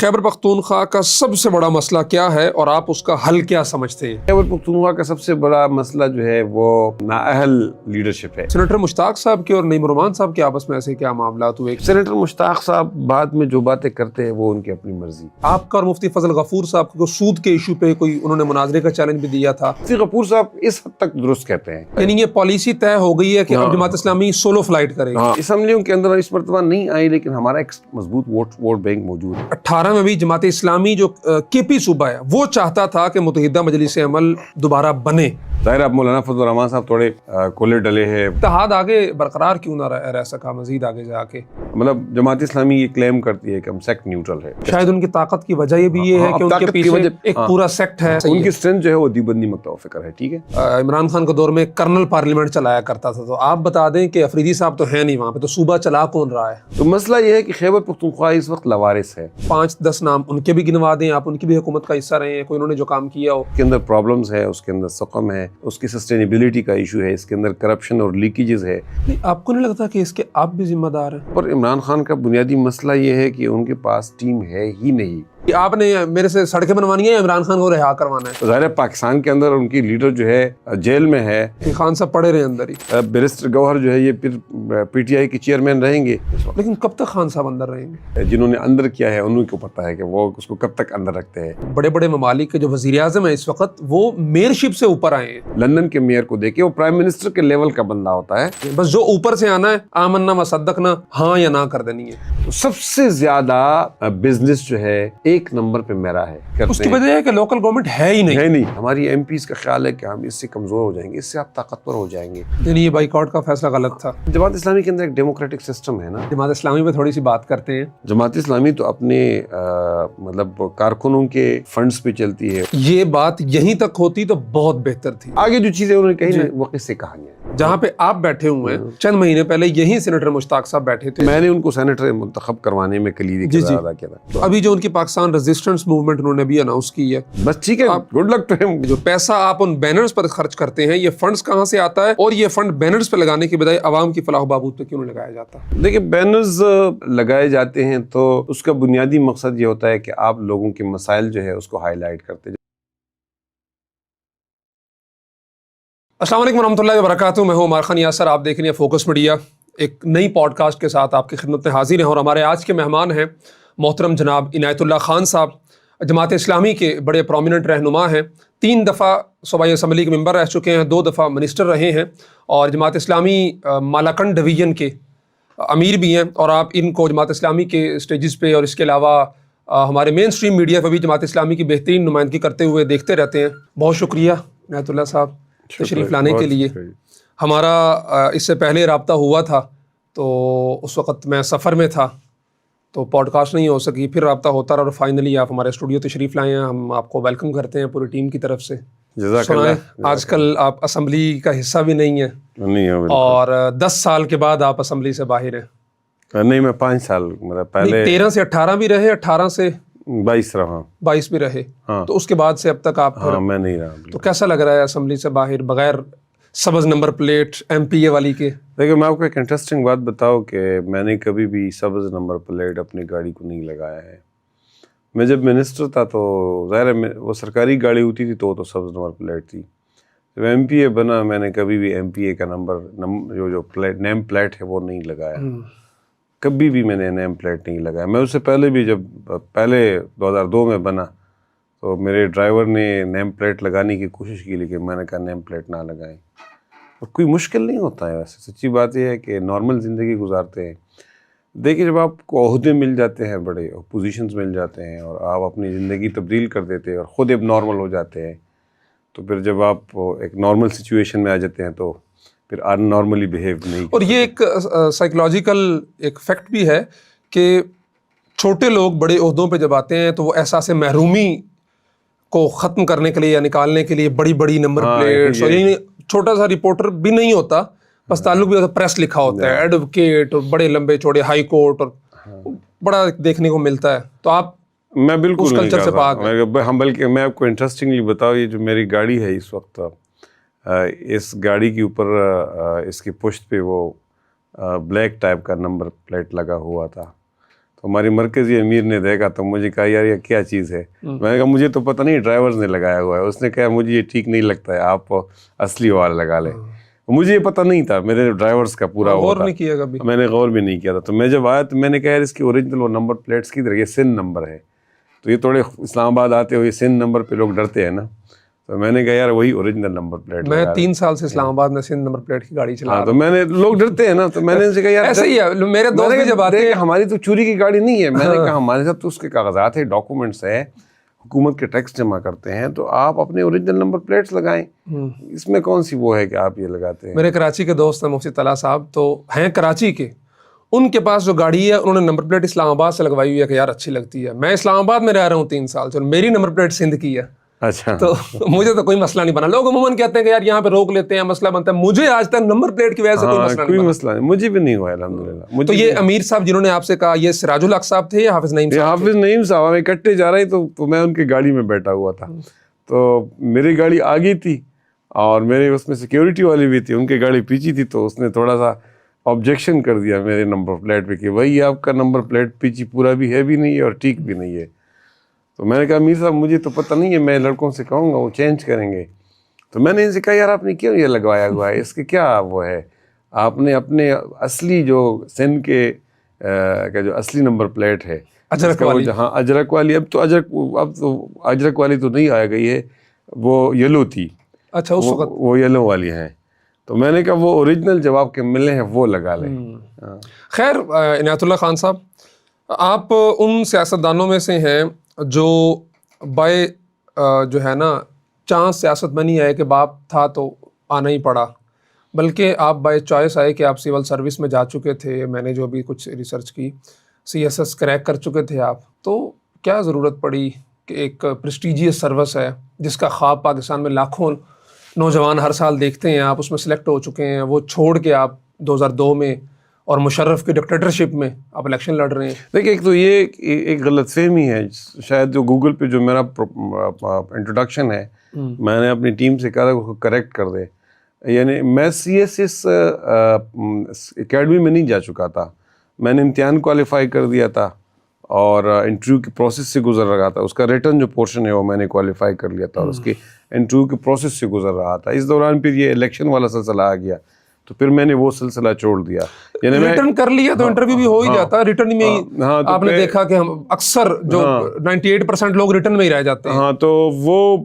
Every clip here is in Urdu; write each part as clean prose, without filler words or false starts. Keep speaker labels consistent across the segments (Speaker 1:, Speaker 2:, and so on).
Speaker 1: خیبر پختونخوا کا سب سے بڑا مسئلہ کیا ہے اور آپ اس کا حل کیا سمجھتے ہیں؟
Speaker 2: خیبر پختونخوا کا سب سے بڑا مسئلہ جو ہے وہ نااہل لیڈرشپ ہے۔
Speaker 1: سینیٹر مشتاق صاحب کے اور نعیم الرحمان صاحب کے آپس میں ایسے کیا معاملات ہوئے؟
Speaker 2: سینیٹر مشتاق صاحب بعد میں جو باتیں کرتے ہیں وہ ان کی اپنی مرضی۔
Speaker 1: آپ کا اور مفتی فضل غفور صاحب کو سود کے ایشو پہ کوئی انہوں نے مناظرے کا چیلنج بھی دیا تھا۔
Speaker 2: مفتی غفور صاحب اس حد تک درست کہتے ہیں،
Speaker 1: یعنی یہ پالیسی طے ہو گئی ہے کہ اب جماعت اسلامی سولو فلائٹ کرے گی۔
Speaker 2: اسمبلیوں کے اندر اس مرتبہ نہیں آئی، لیکن ہمارا ایک مضبوط ووٹ بینک موجود ہے۔
Speaker 1: 18 میں بھی جماعت اسلامی جو کے پی صوبہ ہے وہ چاہتا تھا کہ متحدہ مجلس عمل دوبارہ بنے۔
Speaker 2: ظاہر اب مولانا فضل الرحمان صاحب تھوڑے کولے ڈلے ہیں۔
Speaker 1: اتحاد آگے برقرار کیوں نہ رہ سکا مزید آگے جا کے؟
Speaker 2: مطلب جماعت اسلامی یہ کلیم کرتی ہے کہ ہم سیکٹ نیوٹرل ہے۔
Speaker 1: شاید ان کی طاقت کی وجہ یہ بھی یہ ہے کہ ان کے پیچھے ایک پورا سیکٹ ہے۔
Speaker 2: ان کی اسٹرینتھ جو ہے وہ دیوبندی مکتب فکر ہے، ٹھیک ہے۔
Speaker 1: عمران خان کے دور میں کرنل پارلیمنٹ چلایا کرتا تھا، تو آپ بتا دیں کہ افریدی صاحب تو ہے نہیں وہاں پہ، تو صوبہ چلا کون رہا ہے؟
Speaker 2: تو مسئلہ یہ ہے کہ خیبر پختونخوا اس وقت لوارث ہے۔
Speaker 1: 5-10 نام ان کے بھی گنوا دیں، آپ ان کی بھی حکومت کا حصہ رہے ہیں، کوئی انہوں نے جو کام کیا ہو۔
Speaker 2: اس کے اندر پرابلمز ہے، اس کے اندر سقم ہے، اس کی سسٹینیبلٹی کا ایشو ہے، اس کے اندر کرپشن اور لیکیجز ہے۔
Speaker 1: آپ کو نہیں لگتا کہ اس کے آپ بھی ذمہ دار ہیں؟
Speaker 2: اور عمران خان کا بنیادی مسئلہ یہ ہے کہ ان کے پاس ٹیم ہے ہی نہیں۔
Speaker 1: آپ نے میرے سے سڑکیں بنوانی ہے یا عمران خان کو رہا کروانا ہے؟
Speaker 2: ظاہر ہے پاکستان کے اندر ان کی لیڈر جو ہے جیل میں ہے،
Speaker 1: خان صاحب پڑے رہے اندر ہی۔
Speaker 2: بیرسٹر گوہر جو ہے یہ پھر پی ٹی آئی کے چیئرمین رہیں گے،
Speaker 1: لیکن کب تک خان صاحب اندر رہیں گے؟
Speaker 2: جنہوں نے اندر کیا ہے انہوں کو پتہ ہے کہ وہ اس کو کب تک اندر رکھتے ہیں۔
Speaker 1: بڑے بڑے ممالک کے جو وزیر اعظم ہیں اس وقت وہ میئرشپ سے اوپر آئے ہیں۔
Speaker 2: لندن کے میئر کو دیکھیں، وہ پرائم منسٹر کے لیول کا بندہ ہوتا ہے،
Speaker 1: بس جو اوپر سے آنا ہے آمنا و صدقنا، ہاں یا نہ کر دینی ہے۔
Speaker 2: تو سب سے زیادہ بزنس جو ہے ایک نمبر پہ میرا ہے۔
Speaker 1: اس کی وجہ ہے کہ لوکل گورنمنٹ ہے ہی نہیں۔
Speaker 2: ہماری ایم پیز کا خیال ہے کہ ہم اس سے کمزور ہو جائیں گے، اس سے آپ طاقتور ہو جائیں گے۔
Speaker 1: یعنی یہ بائیکاٹ کا فیصلہ غلط تھا۔
Speaker 2: جماعت اسلامی کے اندر ایک ڈیموکریٹک سسٹم ہے نا۔
Speaker 1: جماعت اسلامی پہ تھوڑی سی بات کرتے ہیں۔
Speaker 2: جماعت اسلامی تو اپنے مطلب کارکنوں کے فنڈز پہ چلتی ہے۔
Speaker 1: یہ بات یہیں تک ہوتی تو بہت بہتر تھی۔
Speaker 2: آگے جو چیزیں انہوں نے کہی نا وہ قصے کہانیاں ہیں۔
Speaker 1: جہاں پہ آپ بیٹھے ہوئے ہیں، چند مہینے پہلے یہیں سینیٹر مشتاق صاحب بیٹھے تھے۔
Speaker 2: میں نے ان کو سینیٹر منتخب کروانے میں کلیدی کردار ادا کیا تھا۔
Speaker 1: تو ابھی جو ان کی پاکستان ریزسٹنس موومنٹ انہوں نے بھی اناؤنس کی ہے،
Speaker 2: بس ٹھیک ہے، گڈ لک ٹو ہم۔
Speaker 1: جو پیسہ آپ ان بینرز پر خرچ کرتے ہیں یہ فنڈز کہاں سے آتا ہے، اور یہ فنڈ بینرز پہ لگانے کے بجائے عوام کی فلاح و بہبود پہ کیوں نہیں لگایا جاتا؟
Speaker 2: دیکھیں، بینرز لگائے جاتے ہیں تو اس کا بنیادی مقصد یہ ہوتا ہے کہ آپ لوگوں کے مسائل جو ہے اس کو ہائی لائٹ کرتے ہیں۔
Speaker 1: السلام علیکم ورحمۃ اللہ وبرکاتہ، میں ہوں عمار خان یاسر، آپ دیکھ رہے ہیں فوکس میڈیا۔ ایک نئی پوڈ کاسٹ کے ساتھ آپ کی خدمت میں حاضر ہیں، اور ہمارے آج کے مہمان ہیں محترم جناب عنایت اللہ خان صاحب، جماعت اسلامی کے بڑے پرومیننٹ رہنما ہیں، 3 دفعہ صوبائی اسمبلی کے ممبر رہ چکے ہیں، 2 دفعہ منسٹر رہے ہیں، اور جماعت اسلامی مالاکنڈ ڈویژن کے امیر بھی ہیں، اور آپ ان کو جماعت اسلامی کے اسٹیجز پہ اور اس کے علاوہ ہمارے مین اسٹریم میڈیا پہ بھی جماعت اسلامی کی بہترین نمائندگی کرتے ہوئے دیکھتے رہتے ہیں۔ بہت شکریہ عنایت اللہ صاحب تشریف لانے کے لیے۔ ہمارا اس سے پہلے رابطہ ہوا تھا تو اس وقت میں سفر میں تھا تو پوڈ کاسٹ نہیں ہو سکی، پھر رابطہ ہوتا رہا، اور فائنلی آپ ہمارے اسٹوڈیو تشریف لائے ہیں۔ ہم آپ کو ویلکم کرتے ہیں پوری ٹیم کی طرف سے۔ سنائیں، آج کل آپ اسمبلی کا حصہ بھی نہیں ہیں، اور 10 سال کے بعد آپ اسمبلی سے باہر ہیں۔
Speaker 2: نہیں، میں 5 سال مطلب پہلے
Speaker 1: 13 سے 18 بھی رہے، 18 سے
Speaker 2: 22 رہا،
Speaker 1: 22 بھی رہے، تو اس کے بعد سے اب تک آپ
Speaker 2: میں نہیں رہا۔
Speaker 1: تو کیسا لگ رہا ہے اسمبلی سے باہر بغیر سبز نمبر پلیٹ ایم پی اے والی کے؟
Speaker 2: دیکھیں، میں آپ کو ایک انٹرسٹنگ بات بتاؤں کہ میں نے کبھی بھی سبز نمبر پلیٹ اپنی گاڑی کو نہیں لگایا ہے۔ میں جب منسٹر تھا تو ظاہر ہے وہ سرکاری گاڑی ہوتی تھی تو وہ تو سبز نمبر پلیٹ تھی۔ جب ایم پی اے بنا میں نے کبھی بھی ایم پی اے کا جو پلیٹ نیم پلیٹ ہے وہ نہیں لگایا، کبھی بھی میں نے نیم پلیٹ نہیں لگایا۔ میں اس سے پہلے بھی جب پہلے 2002 میں بنا تو میرے ڈرائیور نے نیم پلیٹ لگانے کی کوشش کی، لیکن میں نے کہا نیم پلیٹ نہ لگائیں۔ اور کوئی مشکل نہیں ہوتا ہے، ویسے سچی بات یہ ہے کہ نارمل زندگی گزارتے ہیں۔ دیکھیے، جب آپ کو عہدے مل جاتے ہیں، بڑے پوزیشنز مل جاتے ہیں، اور آپ اپنی زندگی تبدیل کر دیتے ہیں اور خود اب نارمل ہو جاتے ہیں، تو پھر جب آپ ایک نارمل سچویشن میں آ جاتے ہیں تو پھر ان نارملی بیہیو نہیں۔
Speaker 1: اور یہ ایک سائیکلوجیکل ایک فیکٹ بھی ہے کہ چھوٹے لوگ بڑے عہدوں پہ جب آتے ہیں تو وہ احساس محرومی کو ختم کرنے کے لیے یا نکالنے کے لیے بڑی بڑی نمبر پلیٹس، اور یعنی چھوٹا سا رپورٹر بھی نہیں ہوتا، بس تعلق بھی ہوتا، پریس لکھا ہوتا ہے، ایڈوکیٹ، اور بڑے لمبے چوڑے ہائی کورٹ، اور بڑا دیکھنے کو ملتا ہے۔ تو آپ
Speaker 2: میں بالکل
Speaker 1: اس کلچر سے پاک ہیں۔
Speaker 2: ہم بلکہ میں آپ کو انٹرسٹنگلی بتاؤں، یہ جو میری گاڑی ہے اس وقت، اس گاڑی کے اوپر اس کی پشت پہ وہ بلیک ٹائپ کا نمبر پلیٹ لگا ہوا تھا، تو ہماری مرکزی امیر نے دیکھا تو مجھے کہا یار یہ کیا چیز ہے. میں نے کہا مجھے تو پتہ نہیں ڈرائیورز نے لگایا ہوا ہے. اس نے کہا مجھے یہ ٹھیک نہیں لگتا ہے, آپ اصلی والا لگا لیں. مجھے یہ پتہ نہیں تھا, میرے ڈرائیورز کا پورا
Speaker 1: غور
Speaker 2: ہوتا,
Speaker 1: نہیں کیا کبھی.
Speaker 2: میں نے غور بھی نہیں کیا تھا. تو میں جب آیا تو میں نے کہا یار اس کی اوریجنل وہ نمبر پلیٹس کی طرح یہ سندھ نمبر ہے. تو یہ تھوڑے اسلام آباد آتے ہوئے سندھ نمبر پہ لوگ ڈرتے ہیں نا, تو میں نے کہا یار وہی اوریجنل نمبر پلیٹ.
Speaker 1: میں 3 سال سے اسلام آباد میں سندھ نمبر پلیٹ کی گاڑی چلا رہا ہوں.
Speaker 2: تو میں نے, لوگ ڈرتے ہیں نا, تو میں نے ان سے کہا یار
Speaker 1: ایسے ہی ہے میرے دوست بھی جب آتے ہیں.
Speaker 2: ہماری تو چوری کی گاڑی نہیں ہے. میں نے کہا ہمارے ساتھ تو اس کے کاغذات ہے, ڈاکومنٹس ہے, حکومت کے ٹیکس جمع کرتے ہیں, تو آپ اپنے اوریجنل نمبر پلیٹس لگائیں. اس میں کون سی وہ ہے کہ آپ یہ لگاتے ہیں.
Speaker 1: میرے کراچی کے دوست ہیں مفتی طلحہ صاحب, تو ہیں کراچی کے, ان کے پاس جو گاڑی ہے انہوں نے نمبر پلیٹ اسلام آباد سے لگوائی ہوئی ہے کہ یار اچھی لگتی ہے. میں اسلام آباد میں رہ رہا ہوں 3 سال سے, اور میری نمبر پلیٹ سندھ کی ہے.
Speaker 2: اچھا,
Speaker 1: تو مجھے تو کوئی مسئلہ نہیں بنا. لوگ عموماً کہتے ہیں کہ یار یہاں پہ روک لیتے ہیں, مسئلہ بنتا ہے. مجھے آج تک نمبر پلیٹ کی وجہ سے کوئی مسئلہ نہیں,
Speaker 2: مجھے بھی نہیں ہوا الحمدللہ.
Speaker 1: تو یہ امیر صاحب جنہوں نے آپ سے کہا, یہ سراج الحق صاحب تھے یا حافظ نعیم صاحب؟
Speaker 2: حافظ نعیم صاحب, ہم اکٹھے جا رہے تو میں ان کی گاڑی میں بیٹھا ہوا تھا. تو میری گاڑی آگے تھی اور میرے اس میں سیکیورٹی والی بھی تھی, ان کی گاڑی پیچھے تھی. تو اس نے تھوڑا سا آبجیکشن کر دیا میرے نمبر پلیٹ پہ کہ بھائی آپ کا نمبر پلیٹ پیچھے پورا بھی ہے بھی نہیں ہے اور ٹھیک بھی نہیں ہے. تو میں نے کہا امیر صاحب مجھے تو پتہ نہیں ہے, میں لڑکوں سے کہوں گا وہ چینج کریں گے. تو میں نے ان سے کہا یار آپ نے کیوں یہ لگوایا ہوا ہے, اس کے کیا وہ ہے, آپ نے اپنے اصلی جو سندھ کے کا جو اصلی نمبر پلیٹ ہے
Speaker 1: اجرک والی,
Speaker 2: ہاں اجرک والی, اب تو اجرک والی تو نہیں آ گئی ہے, وہ یلو تھی.
Speaker 1: اچھا اس وقت
Speaker 2: وہ یلو والی ہیں. تو میں نے کہا وہ اوریجنل جب آپ کے ملے ہیں وہ لگا لیں.
Speaker 1: خیر عنایت اللہ خان صاحب, آپ ان سیاستدانوں میں سے ہیں جو بائے جو ہے نا چانس سیاست میں نہیں آئے کہ باپ تھا تو آنا ہی پڑا, بلکہ آپ بائی چوائس آئے کہ آپ سول سروس میں جا چکے تھے. میں نے جو بھی کچھ ریسرچ کی, CSS کریک کر چکے تھے آپ. تو کیا ضرورت پڑی کہ ایک پریسٹیجیس سروس ہے جس کا خواب پاکستان میں لاکھوں نوجوان ہر سال دیکھتے ہیں, آپ اس میں سلیکٹ ہو چکے ہیں, وہ چھوڑ کے آپ 2002 میں اور مشرف کی ڈکٹیٹرشپ میں آپ الیکشن لڑ رہے ہیں.
Speaker 2: دیکھیں ایک تو یہ ایک غلط فہمی ہے شاید, جو گوگل پہ جو میرا انٹروڈکشن ہے, میں نے اپنی ٹیم سے کہا وہ کریکٹ کر دے. یعنی میں CSS اکیڈمی میں نہیں جا چکا تھا, میں نے امتحان کوالیفائی کر دیا تھا اور انٹرویو کی پروسیس سے گزر رہا تھا. اس کا ریٹرن جو پورشن ہے وہ میں نے کوالیفائی کر لیا تھا اور اس کے انٹرویو کی پروسیس سے گزر رہا تھا. اس دوران پھر یہ الیکشن والا سلسلہ آ گیا, تو پھر میں نے وہ سلسلہ چھوڑ دیا. یعنی
Speaker 1: ریٹرن کر لیا تو انٹرویو بھی ہو ہی جاتا, ریٹرن میں آپ نے دیکھا کہ ہم اکثر جو 98% لوگ ریٹرن میں ہی رہ جاتے ہیں.
Speaker 2: ہاں, تو وہ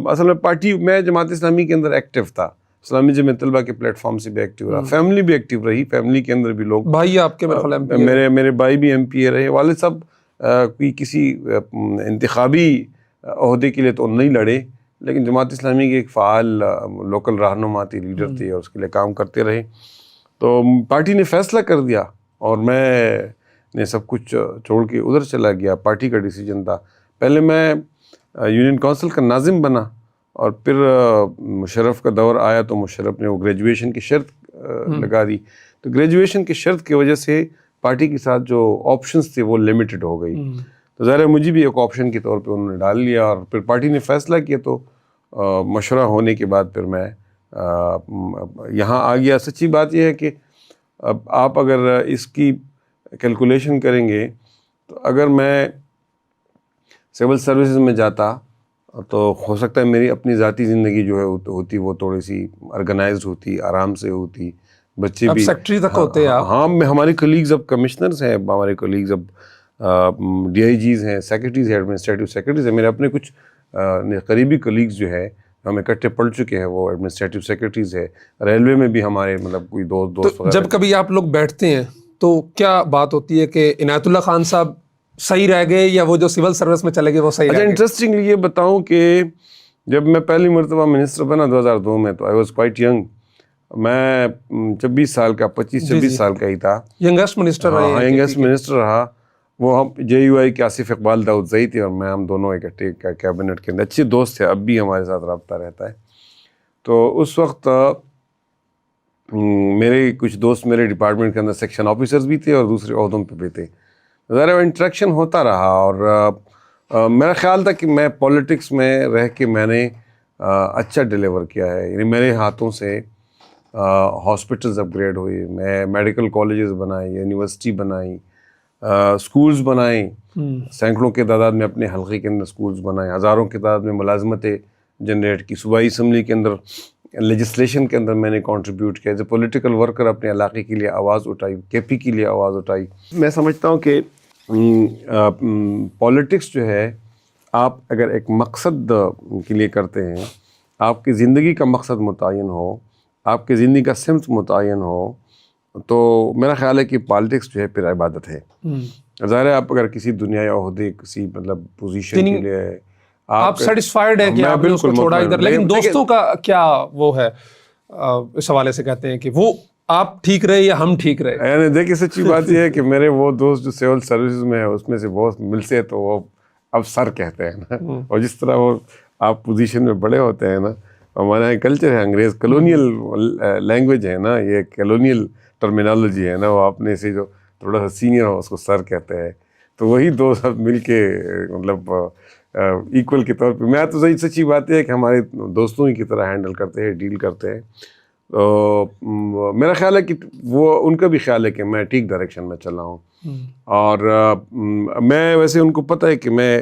Speaker 2: اصل میں پارٹی, میں جماعت اسلامی کے اندر ایکٹیو تھا, اسلامی جمعیت طلبہ کے پلیٹ فارم سے بھی ایکٹیو رہا, فیملی بھی ایکٹیو رہی, فیملی کے اندر بھی لوگ,
Speaker 1: بھائی آپ کے میرے خیال میں
Speaker 2: میرے بھائی بھی MPA رہے. والد صاحب کوئی کسی انتخابی عہدے کے لیے تو نہیں لڑے, لیکن جماعت اسلامی کے ایک فعال لوکل رہنما تھے, لیڈر تھے, اور اس کے لیے کام کرتے رہے. تو پارٹی نے فیصلہ کر دیا اور میں نے سب کچھ چھوڑ کے ادھر چلا گیا. پارٹی کا ڈیسیجن تھا. پہلے میں یونین کونسل کا ناظم بنا, اور پھر مشرف کا دور آیا تو مشرف نے وہ گریجویشن کی شرط لگا دی. تو گریجویشن کی شرط کی وجہ سے پارٹی کے ساتھ جو آپشنز تھے وہ لمیٹڈ ہو گئی. تو ظاہر ہے مجھے بھی ایک آپشن کے طور پہ انہوں نے ڈال لیا, اور پھر پارٹی نے فیصلہ کیا. تو مشورہ ہونے کے بعد پھر میں یہاں آ گیا. سچی بات یہ ہے کہ اب آپ اگر اس کی کیلکولیشن کریں گے تو اگر میں سول سروسز میں جاتا تو ہو سکتا ہے میری اپنی ذاتی زندگی جو ہے ہوتی وہ تھوڑی سی آرگنائزڈ ہوتی, آرام سے ہوتی, بچے بھی
Speaker 1: سیکٹری تک ہوتے ہیں.
Speaker 2: ہاں, ہمارے کلیگز اب کمشنرز ہیں, ہمارے کلیگز اب DIGs ہیں, سیکرٹریز ہیں, ایڈمنسٹریٹو سیکرٹریز ہیں. میرے اپنے کچھ قریبی کلیگز جو ہے ہم اکٹھے پڑھ چکے ہیں, وہ ایڈمنسٹریٹو سیکرٹریز ہے. ریلوے میں بھی ہمارے مطلب کوئی دوست
Speaker 1: وغیرہ. جب کبھی آپ لوگ بیٹھتے ہیں تو کیا بات ہوتی ہے کہ عنایت اللہ خان صاحب صحیح رہ گئے یا وہ جو سول سروس میں چلے گئے وہ صحیح رہ گئے؟
Speaker 2: انٹرسٹنگلی یہ بتاؤں کہ جب میں پہلی مرتبہ منسٹر بنا 2002 میں, تو آئی واز کوائٹ ینگ. میں 26 سال کا 25-26 سال کا ہی تھا.
Speaker 1: ینگسٹ منسٹر رہے.
Speaker 2: ہاں, ینگسٹ منسٹر رہا. وہ ہم JUI کے آصف اقبال داؤدزئی تھے اور میں, ہم دونوں اکٹھے کیبنٹ کے اندر اچھے دوست تھے, اب بھی ہمارے ساتھ رابطہ رہتا ہے. تو اس وقت میرے کچھ دوست میرے ڈپارٹمنٹ کے اندر سیکشن آفیسرز بھی تھے اور دوسرے عہدوں پہ بھی تھے. ظاہر انٹریکشن ہوتا رہا, اور میرا خیال تھا کہ میں پولیٹکس میں رہ کے میں نے اچھا ڈیلیور کیا ہے. یعنی میرے ہاتھوں سے ہاسپٹلز اپ گریڈ ہوئے, میں میڈیکل کالجز بنائی, یونیورسٹی بنائی, اسکولز بنائیں، سینکڑوں کے تعداد میں اپنے حلقے کے اندر اسکولز بنائیں، ہزاروں کی تعداد میں ملازمتیں جنریٹ کی، صوبائی اسمبلی کے اندر لیجسلیشن کے اندر میں نے کنٹریبیوٹ کیا، ایز اے پولیٹیکل ورکر اپنے علاقے کے لیے آواز اٹھائی، کے پی کے لیے آواز اٹھائی۔ میں سمجھتا ہوں کہ پولیٹکس جو ہے، آپ اگر ایک مقصد کے لیے کرتے ہیں، آپ کی زندگی کا مقصد متعین ہو، آپ کی زندگی کا سمت متعین ہو، تو میرا خیال ہے کہ پالیٹکس جو ہے پھر عبادت ہے۔ ظاہر ہے آپ اگر کسی دنیائی عہدے، کسی مطلب پوزیشن کے لیے
Speaker 1: آپ سیٹسفائیڈ ہیں کہ آپ نے اس کو چھوڑا ادھر، لیکن دوستوں کا کیا وہ ہے اس حوالے سے کہتے ہیں کہ وہ آپ ٹھیک رہے یا ہم ٹھیک رہے؟
Speaker 2: یعنی دیکھیے سچی بات یہ ہے کہ میرے وہ دوست جو سول سروسز میں ہے، اس میں سے بہت ملتے ہیں تو وہ اب سر کہتے ہیں نا، اور جس طرح وہ آپ پوزیشن میں بڑے ہوتے ہیں نا، ہمارے یہاں کلچر ہے، انگریز کلونیل لینگویج ہے نا، یہ کلونیل ٹرمینالوجی ہے نا، وہ اپنے سے جو تھوڑا سا سینئر ہو اس کو سر کہتے ہیں، تو وہی دو سب مل کے مطلب ایکول کے طور پہ، میں تو صحیح سچی بات ہے کہ ہمارے دوستوں ہی کی طرح ہینڈل کرتے ہیں، ڈیل کرتے ہیں۔ تو میرا خیال ہے کہ وہ ان کا بھی خیال ہے کہ میں ٹھیک ڈائریکشن میں چل رہا ہوں، اور میں ویسے ان کو پتہ ہے کہ میں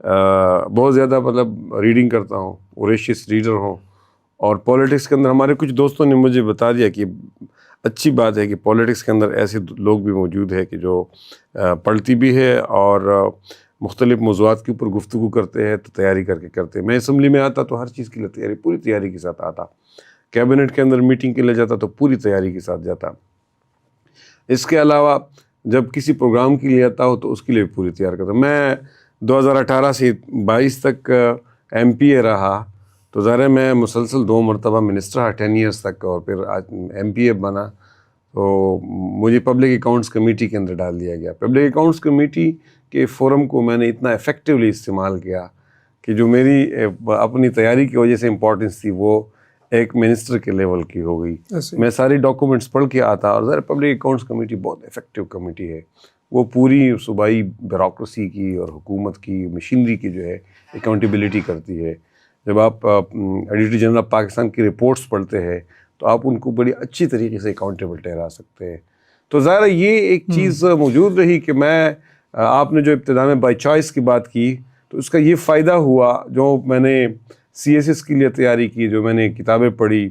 Speaker 2: بہت زیادہ مطلب ریڈنگ کرتا ہوں، اوریشیس ریڈر ہوں، اور پولیٹکس کے اندر ہمارے کچھ دوستوں نے مجھے بتا دیا کہ اچھی بات ہے کہ پولیٹکس کے اندر ایسے لوگ بھی موجود ہیں کہ جو پڑھتی بھی ہے اور مختلف موضوعات کے اوپر گفتگو کرتے ہیں، تو تیاری کر کے کرتے ہیں۔ میں اسمبلی میں آتا تو ہر چیز کے لیے تیاری، پوری تیاری کے ساتھ آتا، کیبنٹ کے اندر میٹنگ کے لیے جاتا تو پوری تیاری کے ساتھ جاتا۔ اس کے علاوہ جب کسی پروگرام کے لیے آتا ہو تو اس کے لیے پوری تیار کرتا۔ میں 2018 سے 22 تک ایم پی اے رہا، تو ظاہر ہے میں مسلسل 2 مرتبہ منسٹر رہا 10 ایئرس تک، اور پھر ایم پی اے بنا تو مجھے پبلک اکاؤنٹس کمیٹی کے اندر ڈال دیا گیا۔ پبلک اکاؤنٹس کمیٹی کے فورم کو میں نے اتنا ایفیکٹولی استعمال کیا کہ جو میری اپنی تیاری کی وجہ سے امپورٹنس تھی وہ ایک منسٹر کے لیول کی ہو گئی۔ میں ساری ڈاکومنٹس پڑھ کے آتا، اور ظاہر پبلک اکاؤنٹس کمیٹی بہت ایفیکٹو کمیٹی ہے، وہ پوری صوبائی بیوروکریسی کی اور حکومت کی مشینری کی جو ہے اکاؤنٹیبلٹی کرتی ہے۔ جب آپ ایڈیٹر جنرل آف پاکستان کی رپورٹس پڑھتے ہیں تو آپ ان کو بڑی اچھی طریقے سے اکاؤنٹیبل ٹھہرا سکتے ہیں۔ تو ظاہر یہ ایک چیز موجود رہی کہ میں، آپ نے جو ابتدا میں بائی چوائس کی بات کی، تو اس کا یہ فائدہ ہوا جو میں نے سی ایس ایس کے لیے تیاری کی، جو میں نے کتابیں پڑھی،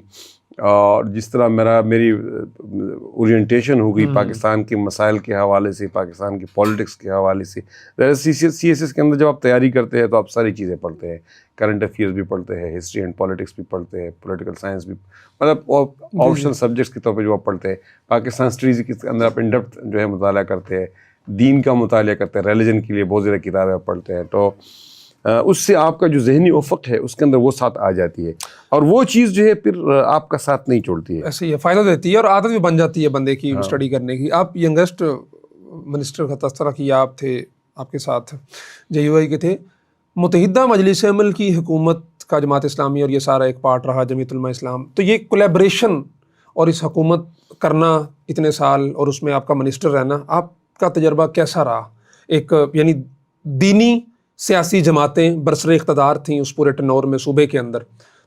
Speaker 2: اور جس طرح میری اورینٹیشن ہو گئی پاکستان کے مسائل کے حوالے سے، پاکستان کی پولیٹکس کے حوالے سے۔ سی ایس ایس کے اندر جب آپ تیاری کرتے ہیں تو آپ ساری چیزیں پڑھتے ہیں، کرنٹ افیئرز بھی پڑھتے ہیں، ہسٹری اینڈ پولیٹکس بھی پڑھتے ہیں، پولیٹیکل سائنس بھی، مطلب آپشنل سبجیکٹس کے طور پہ جو آپ پڑھتے ہیں۔ پاکستان اسٹڈیز کے اندر آپ ان ڈیپتھ جو ہے مطالعہ کرتے ہیں، دین کا مطالعہ کرتے ہیں، ریلیجن کے لیے بہت زیادہ کتابیں آپ پڑھتے ہیں، تو اس سے آپ کا جو ذہنی افق ہے اس کے اندر وہ ساتھ آ جاتی ہے، اور وہ چیز جو ہے پھر آپ کا ساتھ نہیں چھوڑتی ہے،
Speaker 1: ایسے ہی فائدہ دیتی ہے اور عادت بھی بن جاتی ہے بندے کی اسٹڈی کرنے کی۔ آپ ینگسٹ منسٹر کا تذکرہ کیا، آپ تھے، آپ کے ساتھ جے یو آئی کے تھے، متحدہ مجلس عمل کی حکومت کا جماعت اسلامی اور یہ سارا ایک پارٹ رہا جمیعت علماء اسلام، تو یہ کولیبریشن اور اس حکومت کرنا اتنے سال اور اس میں آپ کا منسٹر رہنا، آپ کا تجربہ کیسا رہا؟ ایک یعنی دینی سیاسی جماعتیں برسر اقتدار تھیں اس پورے ٹنور میں صوبے کے اندر،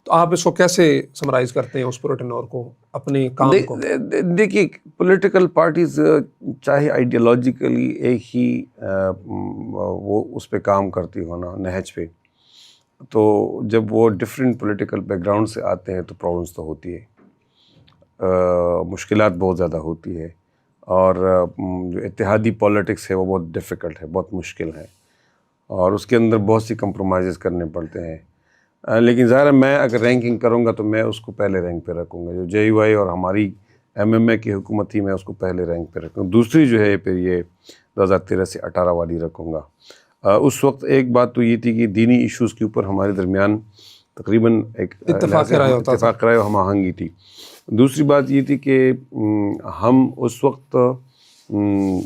Speaker 1: تو آپ اس کو کیسے سمرائز کرتے ہیں اس پورے ٹنور کو، اپنے کام کو؟
Speaker 2: دیکھیے پولیٹیکل پارٹیز چاہے آئیڈیالوجیکلی ایک ہی وہ اس پہ کام کرتی ہو نا، نہج پہ، تو جب وہ ڈفرینٹ پولیٹیکل بیک گراؤنڈ سے آتے ہیں تو پرابلمس تو ہوتی ہے، مشکلات بہت زیادہ ہوتی ہے، اور جو اتحادی پولیٹکس ہے وہ بہت ڈیفیکلٹ ہے، بہت مشکل ہے، اور اس کے اندر بہت سی کمپرومائزز کرنے پڑتے ہیں۔ لیکن ظاہر ہے میں اگر رینکنگ کروں گا تو میں اس کو پہلے رینک پہ رکھوں گا، جو جے یو آئی اور ہماری ایم ایم اے کی حکومت تھی میں اس کو پہلے رینک پہ رکھوں گا، دوسری جو ہے پھر یہ 2013 سے 18 والی رکھوں گا۔ اس وقت ایک بات تو یہ تھی کہ دینی ایشوز کے اوپر ہمارے درمیان تقریباً ایک اتفاق رائے و ہم آہنگی تھی۔ دوسری بات یہ تھی کہ ہم اس وقت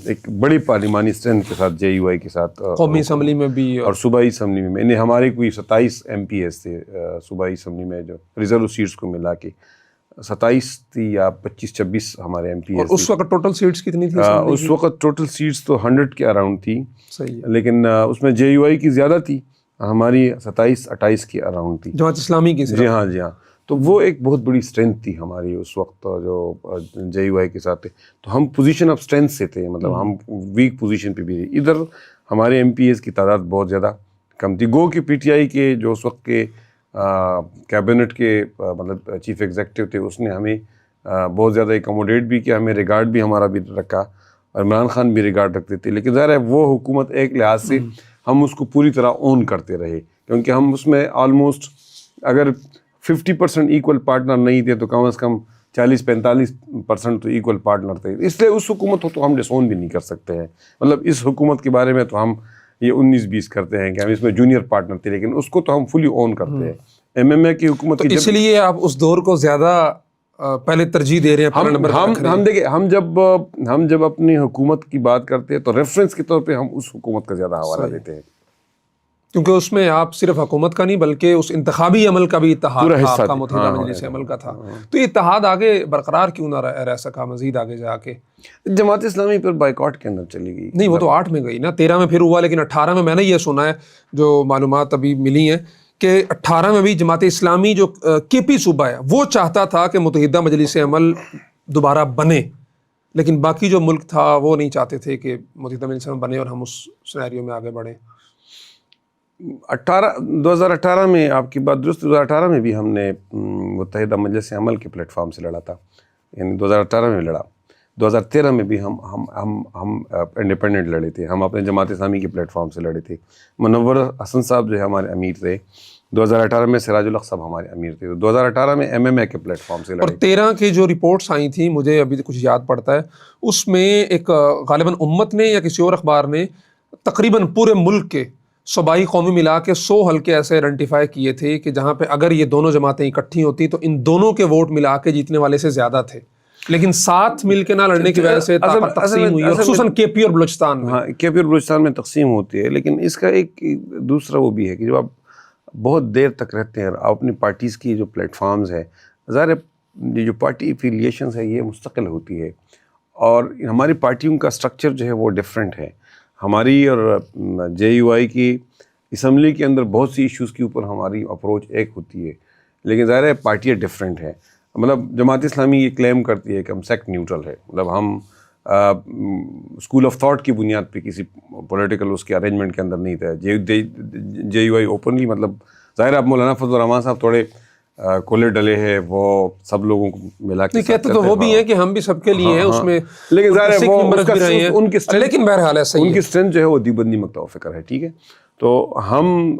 Speaker 2: ایک بڑی پارلیمانی اسٹرینتھ کے ساتھ جے یو آئی کے ساتھ
Speaker 1: قومی اسمبلی میں بھی
Speaker 2: اور صوبائی اسمبلی میں، یعنی ہمارے کوئی 27 ایم پی ایس تھے صوبائی اسمبلی میں، جو ریزرو سیٹس کو ملا کے 27 تھی یا 25-26 ہمارے ایم پی ایس۔
Speaker 1: اس وقت ٹوٹل سیٹس کتنی تھی؟
Speaker 2: اس وقت ٹوٹل سیٹس تو 100 کے اراؤنڈ تھی،
Speaker 1: صحیح ہے،
Speaker 2: لیکن اس میں جے یو آئی کی زیادہ تھی، ہماری 27-28 کے اراؤنڈ تھی،
Speaker 1: جماعت اسلامی کی۔
Speaker 2: جی ہاں جی ہاں۔ تو وہ ایک بہت بڑی اسٹرینتھ تھی ہماری اس وقت جو جے یو آئی کے ساتھ تھے. تو ہم پوزیشن آف اسٹرینتھ سے تھے, مطلب ہم ویک پوزیشن پہ بھی تھے. ادھر ہمارے ایم پی ایز کی تعداد بہت زیادہ کم تھی. گو کہ پی ٹی آئی کے جو اس وقت کے کیبنٹ کے مطلب چیف ایگزیکٹو تھے, اس نے ہمیں بہت زیادہ ایکوموڈیٹ بھی کیا, ہمیں ریگارڈ بھی ہمارا بھی رکھا, اور عمران خان بھی ریگارڈ رکھتے تھے. لیکن ظاہر ہے وہ حکومت ایک لحاظ سے ہم اس کو پوری طرح اون کرتے رہے, کیونکہ ہم اس میں آلموسٹ اگر 50% ایکول پارٹنر نہیں تھے تو کم از کم 40-45% تو ایکول پارٹنر تھے. اس لیے اس حکومت کو تو ہم ڈسون بھی نہیں کر سکتے ہیں. مطلب اس حکومت کے بارے میں تو ہم یہ 19-20 کرتے ہیں کہ ہم اس میں جونیئر پارٹنر تھے, لیکن اس کو تو ہم فلی اون کرتے ہیں. ایم ایم اے کی حکومت کی
Speaker 1: اس لیے آپ اس دور کو زیادہ پہلے ترجیح دے رہے ہیں.
Speaker 2: ہم دیکھیں, ہم جب اپنی حکومت کی بات کرتے ہیں تو ریفرنس کے طور پہ ہم اس حکومت کا زیادہ حوالہ دیتے ہیں,
Speaker 1: کیونکہ اس میں آپ صرف حکومت کا نہیں بلکہ اس انتخابی عمل کا بھی اتحاد تھا, آپ کا متحدہ مجلس عمل کا تھا. تو یہ اتحاد آگے برقرار کیوں نہ رہ سکا مزید آگے جا کے؟
Speaker 2: جماعت اسلامی پر بائیکاٹ کے اندر چلی گئی.
Speaker 1: نہیں, وہ تو 8 میں گئی نا, 13 میں پھر ہوا, لیکن 18 میں نے یہ سنا ہے, جو معلومات ابھی ملی ہیں کہ 18 میں بھی جماعت اسلامی جو کے پی صوبہ ہے وہ چاہتا تھا کہ متحدہ مجلس عمل دوبارہ بنے, لیکن باقی جو ملک تھا وہ نہیں چاہتے تھے کہ متحدہ مجلس عمل بنے اور ہم اس سینیریو میں آگے بڑھیں.
Speaker 2: 2018 میں آپ کی بات درست, 2018 میں بھی ہم نے متحدہ مجلس عمل کے پلیٹ فارم سے لڑا تھا, یعنی 2018 میں لڑا. 2013 میں بھی ہم انڈیپینڈنٹ لڑے تھے, ہم اپنے جماعت اسلامی کے پلیٹ فارم سے لڑے تھے. منور حسن صاحب جو ہے ہمارے امیر تھے, 2018 میں سراج الحق صاحب ہمارے امیر تھے, 2018 میں ایم ایم اے کے پلیٹ فارم سے لڑے.
Speaker 1: اور 13 کی جو رپورٹس آئی تھیں, مجھے ابھی کچھ یاد پڑتا ہے, اس میں ایک غالباً امت نے یا کسی اور اخبار نے تقریباً پورے ملک کے صوبائی قومی ملا کے 100 حلقے ایسے آئیڈینٹیفائی کیے تھے کہ جہاں پہ اگر یہ دونوں جماعتیں اکٹھی ہوتی تو ان دونوں کے ووٹ ملا کے جیتنے والے سے زیادہ تھے, لیکن ساتھ مل کے نہ لڑنے کی وجہ سے طاقت تقسیم ہوئی, خصوصاً کے پی اور بلوچستان میں.
Speaker 2: ہاں, کے پی اور بلوچستان میں تقسیم ہوتی ہے, لیکن اس کا ایک دوسرا وہ بھی ہے کہ جب آپ بہت دیر تک رہتے ہیں اور آپ اپنی پارٹیز کی جو پلیٹ فارمز ہے, ظاہر ہے یہ جو پارٹی افیلیشنز ہے یہ مستقل ہوتی ہے, اور ہماری پارٹیوں کا اسٹرکچر جو ہے وہ ڈفرینٹ ہے. ہماری اور جے یو آئی کی اسمبلی کے اندر بہت سی ایشوز کے اوپر ہماری اپروچ ایک ہوتی ہے, لیکن ظاہر ہے پارٹیاں ڈفرینٹ ہیں. مطلب جماعت اسلامی یہ کلیم کرتی ہے کہ ہم سیکٹ نیوٹرل ہے, مطلب ہم اسکول آف تھاٹ کی بنیاد پہ کسی پولیٹیکل اس کے ارینجمنٹ کے اندر نہیں تھا. جے یو آئی اوپنلی, مطلب ظاہر ہے اب مولانا فضل الرحمان صاحب تھوڑے کولے ڈلے ہیں, وہ سب لوگوں کو ملا کے
Speaker 1: کہتے تو وہ بھی ہیں کہ ہم بھی سب کے لیے ہیں اس میں,
Speaker 2: لیکن ظاہر ہے وہ ان کی
Speaker 1: لیکن بہرحال ہے صحیح,
Speaker 2: ان کی اسٹرینتھ جو ہے وہ دیوبندی مکتب فکر ہے. ٹھیک ہے, تو ہم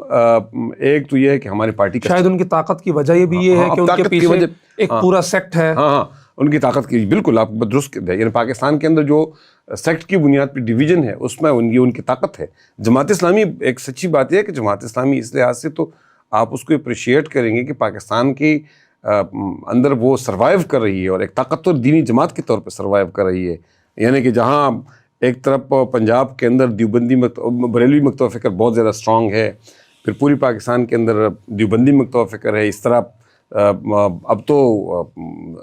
Speaker 2: ایک تو یہ ہے کہ ہماری پارٹی کا
Speaker 1: شاید ان کی طاقت کی وجہ یہ بھی یہ ہے کہ ان کے پیچھے ایک پورا سیکٹ ہے.
Speaker 2: ہاں, ان کی طاقت کی بالکل آپ درست, یعنی پاکستان کے اندر جو سیکٹ کی بنیاد پہ ڈویژن ہے اس میں ان کی طاقت ہے. جماعت اسلامی, ایک سچی بات یہ ہے کہ جماعت اسلامی اس لحاظ سے تو آپ اس کو اپریشیٹ کریں گے کہ پاکستان کے اندر وہ سروائیو کر رہی ہے اور ایک طاقتور دینی جماعت کے طور پہ سروائیو کر رہی ہے. یعنی کہ جہاں ایک طرف پنجاب کے اندر دیوبندی بریلوی مکتب فکر بہت زیادہ اسٹرانگ ہے, پھر پوری پاکستان کے اندر دیوبندی مکتب فکر ہے, اس طرح اب تو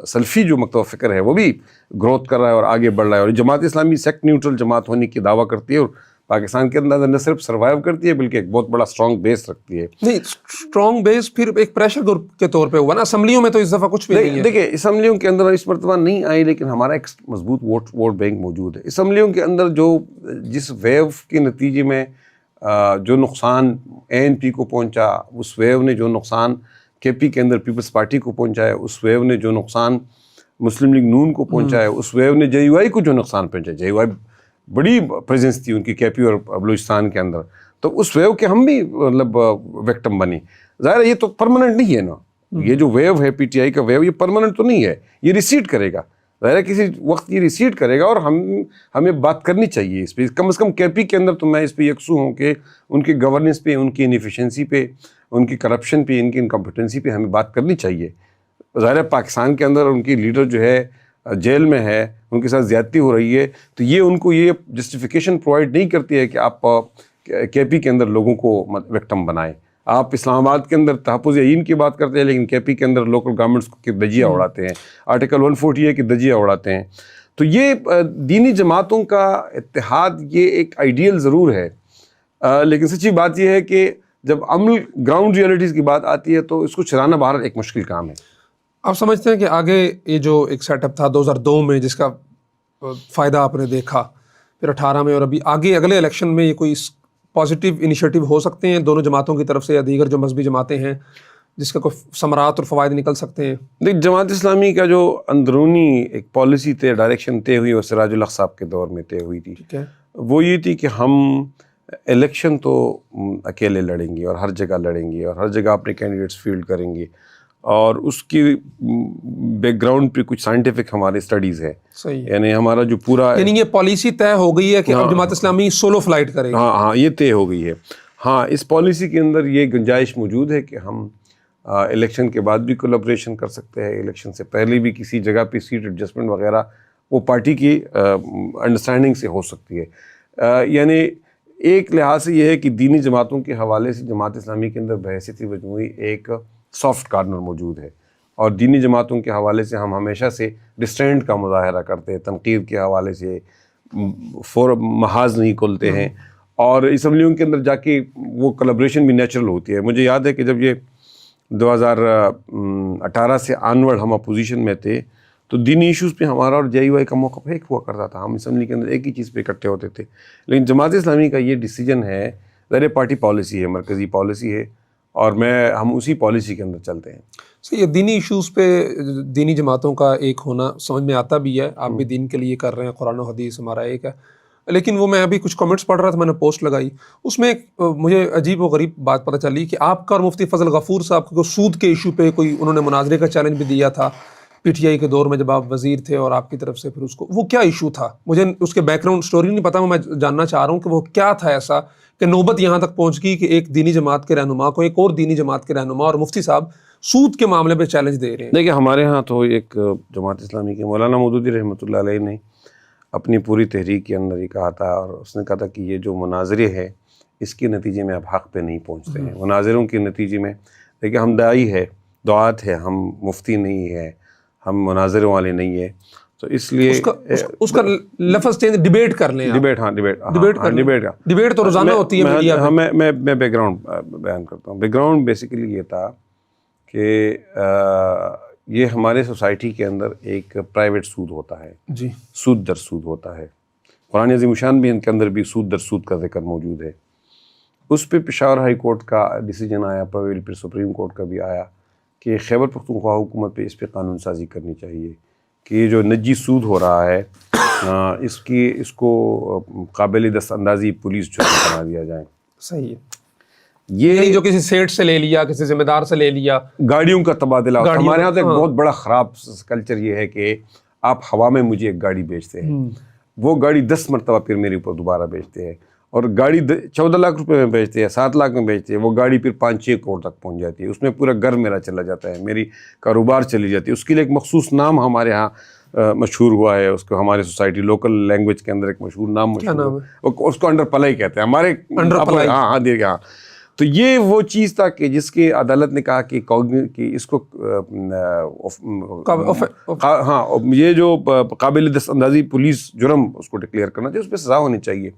Speaker 2: سلفی جو مکتب فکر ہے وہ بھی گروتھ کر رہا ہے اور آگے بڑھ رہا ہے. اور جماعت اسلامی سیکٹ نیوٹرل جماعت ہونے کی دعویٰ کرتی ہے اور پاکستان کے اندر نہ صرف سروائیو کرتی ہے بلکہ ایک بہت بڑا اسٹرانگ بیس رکھتی ہے.
Speaker 1: نہیں, اسٹرانگ بیس پھر ایک پریشر گروپ کے طور پہ ہوا نا, اسمبلیوں میں تو اس دفعہ کچھ بھی نہیں ہے.
Speaker 2: دیکھیں اسمبلیوں کے اندر اس مرتبہ نہیں آئی, لیکن ہمارا ایک مضبوط ووٹ بینک موجود ہے. اسمبلیوں کے اندر جو جس ویو کے نتیجے میں جو نقصان اے این پی کو پہنچا, اس ویو نے جو نقصان کے پی کے اندر پیپلز پارٹی کو پہنچا ہے, اس ویو نے جو نقصان مسلم لیگ نون کو پہنچا ہے, اس ویو نے جے یو آئی کو جو نقصان پہنچا, جے یو آئی بڑی پریزنس تھی ان کی کے پی اور بلوچستان کے اندر, تو اس ویو کے ہم بھی مطلب وکٹم بنی. ظاہر ہے یہ تو پرماننٹ نہیں ہے نا, یہ جو ویو ہے پی ٹی آئی کا ویو, یہ پرماننٹ تو نہیں ہے, یہ ریسیڈ کرے گا. ظاہر ہے کسی وقت یہ ریسیڈ کرے گا, اور ہمیں بات کرنی چاہیے اس پہ. کم از کم کے پی کے اندر تو میں اس پہ یکسو ہوں کہ ان کی گورننس پہ, ان کی انیفیشنسی پہ, ان کی کرپشن پہ, ان کی انکمپیٹنسی پہ ہمیں بات کرنی چاہیے. ظاہر ہے پاکستان کے اندر ان کی لیڈر جو ہے جیل میں ہے, ان کے ساتھ زیادتی ہو رہی ہے, تو یہ ان کو یہ جسٹیفیکیشن پرووائڈ نہیں کرتی ہے کہ آپ کے پی کے اندر لوگوں کو وکٹم بنائیں. آپ اسلام آباد کے اندر تحفظ عین کی بات کرتے ہیں, لیکن کے پی کے اندر لوکل گورنمنٹس کے دجیہ اڑاتے ہیں, آرٹیکل 140 کے دجیہ اڑاتے ہیں. تو یہ دینی جماعتوں کا اتحاد یہ ایک آئیڈیل ضرور ہے, لیکن سچی بات یہ ہے کہ جب عمل گراؤنڈ ریئلٹیز کی بات آتی ہے تو اس کو چلانا باہر ایک مشکل کام ہے.
Speaker 1: آپ سمجھتے ہیں کہ آگے یہ جو ایک سیٹ اپ تھا 2002 میں جس کا فائدہ آپ نے دیکھا، پھر 18 میں اور ابھی آگے اگلے الیکشن میں یہ کوئی پازیٹیو انیشیٹو ہو سکتے ہیں دونوں جماعتوں کی طرف سے یا دیگر جو مذہبی جماعتیں ہیں جس کا کوئی ثمرات اور فوائد نکل سکتے ہیں؟
Speaker 2: دیکھ، جماعت اسلامی کا جو اندرونی ایک پالیسی ڈائریکشن طے ہوئی وہ سراج الحق صاحب کے دور میں طے ہوئی تھی.
Speaker 1: ٹھیک ہے.
Speaker 2: وہ یہ تھی کہ ہم الیکشن تو اکیلے لڑیں گے اور ہر جگہ لڑیں گے اور ہر جگہ اپنے کینڈیڈیٹس فیلڈ کریں گے، اور اس کی بیک گراؤنڈ پہ کچھ سائنٹیفک ہمارے اسٹڈیز ہے.
Speaker 1: صحیح.
Speaker 2: یعنی ہمارا جو پورا
Speaker 1: یعنی یہ پالیسی طے ہو گئی ہے کہ اب جماعت اسلامی سولو فلائٹ کرے گی.
Speaker 2: ہاں یہ طے ہو گئی ہے. ہاں اس پالیسی کے اندر یہ گنجائش موجود ہے کہ ہم الیکشن کے بعد بھی کولیبریشن کر سکتے ہیں، الیکشن سے پہلے بھی کسی جگہ پہ سیٹ ایڈجسٹمنٹ وغیرہ وہ پارٹی کی انڈرسٹینڈنگ سے ہو سکتی ہے. یعنی ایک لحاظ سے یہ ہے کہ دینی جماعتوں کے حوالے سے جماعت اسلامی کے اندر بحیثیت مجموعی ایک سافٹ کارنر موجود ہے، اور دینی جماعتوں کے حوالے سے ہم ہمیشہ سے ریسٹرینٹ کا مظاہرہ کرتے ہیں، تنقید کے حوالے سے محاذ نہیں کھولتے ہیں، اور اسمبلیوں کے اندر جا کے وہ کولابریشن بھی نیچرل ہوتی ہے. مجھے یاد ہے کہ جب یہ 2018 سے آنورڈ ہم اپوزیشن میں تھے تو دینی ایشوز پہ ہمارا اور JUI کا موقف ایک ہوا کرتا تھا، ہم اسمبلی کے اندر ایک ہی چیز پہ اکٹھے ہوتے تھے. لیکن جماعت اسلامی کا یہ ڈیسیجن ہے، ظاہر پارٹی پالیسی ہے، مرکزی پالیسی ہے، اور ہم اسی پالیسی کے اندر چلتے ہیں.
Speaker 1: یہ دینی ایشوز پہ دینی جماعتوں کا ایک ہونا سمجھ میں آتا بھی ہے، آپ بھی دین کے لیے کر رہے ہیں، قرآن و حدیث ہمارا ایک ہے. لیکن وہ میں ابھی کچھ کمنٹس پڑھ رہا تھا، میں نے پوسٹ لگائی، اس میں مجھے عجیب و غریب بات پتہ چلی کہ آپ کا اور مفتی فضل غفور صاحب کو سود کے ایشو پہ کوئی انہوں نے مناظرے کا چیلنج بھی دیا تھا PTI کے دور میں جب آپ وزیر تھے، اور آپ کی طرف سے پھر اس کو وہ کیا ایشو تھا؟ مجھے اس کے بیک گراؤنڈ سٹوری نہیں پتا، میں جاننا چاہ رہا ہوں کہ وہ کیا تھا ایسا کہ نوبت یہاں تک پہنچ گئی کہ ایک دینی جماعت کے رہنما کو ایک اور دینی جماعت کے رہنما اور مفتی صاحب سود کے معاملے پہ چیلنج دے رہے ہیں.
Speaker 2: دیکھیں ہمارے ہاں تو ایک جماعت اسلامی کے مولانا مودودی رحمۃ اللہ علیہ نے اپنی پوری تحریک کے اندر یہ کہا تھا، اور اس نے کہا تھا کہ یہ جو مناظرے ہیں اس کے نتیجے میں اب حق پہ نہیں پہنچتے ہیں. مناظروں کے نتیجے میں دیکھیں ہم داعی ہے، دعات ہے، ہم مفتی نہیں ہے، ہم مناظروں والے نہیں ہیں، تو اس لیے
Speaker 1: اس کا لفظ چینج ڈیبیٹ کر لیں. ڈیبیٹ تو روزانہ ہوتی ہے میڈیا پہ.
Speaker 2: میں بیک گراؤنڈ بیان کرتا ہوں. بیک گراؤنڈ بیسیکلی یہ تھا کہ یہ ہمارے سوسائٹی کے اندر ایک پرائیویٹ سود ہوتا ہے،
Speaker 1: جی،
Speaker 2: سود در سود ہوتا ہے. قرآن عظیم الشان بھی ان کے اندر بھی سود در سود کا ذکر موجود ہے. اس پہ پشاور ہائی کورٹ کا ڈیسیجن آیا، پھر سپریم کورٹ کا بھی آیا کہ خیبر پختونخوا حکومت پہ اس پہ قانون سازی کرنی چاہیے کہ یہ جو نجی سود ہو رہا ہے اس کو قابل دست اندازی پولیس جو بنا دیا جائے.
Speaker 1: صحیح ہے. یہ جو کسی سیٹ سے لے لیا، کسی ذمہ دار سے لے لیا،
Speaker 2: گاڑیوں کا تبادلہ. ہمارے یہاں تو ایک بہت بڑا خراب کلچر یہ ہے کہ آپ ہوا میں مجھے ایک گاڑی بیچتے ہیں، وہ گاڑی 10 مرتبہ پھر میرے اوپر دوبارہ بیچتے ہیں، اور گاڑی 14 لاکھ روپے میں بیچتے ہیں، 7 لاکھ میں بیچتے ہیں، وہ گاڑی پھر 5-6 کروڑ تک پہنچ جاتی ہے. اس میں پورا گھر میرا چلا جاتا ہے، میری کاروبار چلی جاتی ہے. اس کے لیے ایک مخصوص نام ہمارے ہاں مشہور ہوا ہے، اس کو ہمارے سوسائٹی لوکل لینگویج کے اندر ایک مشہور نام مشہور ہے، اس کو انڈر پلائی کہتے ہیں ہمارے
Speaker 1: انڈر پلائی.
Speaker 2: ہاں. تو یہ وہ چیز تھا کہ جس کے عدالت نے کہا کہ اس کو ہاں یہ جو قابل دست اندازی پولیس جرم اس کو ڈکلیئر کرنا چاہیے، اس پہ سزا ہونی چاہیے.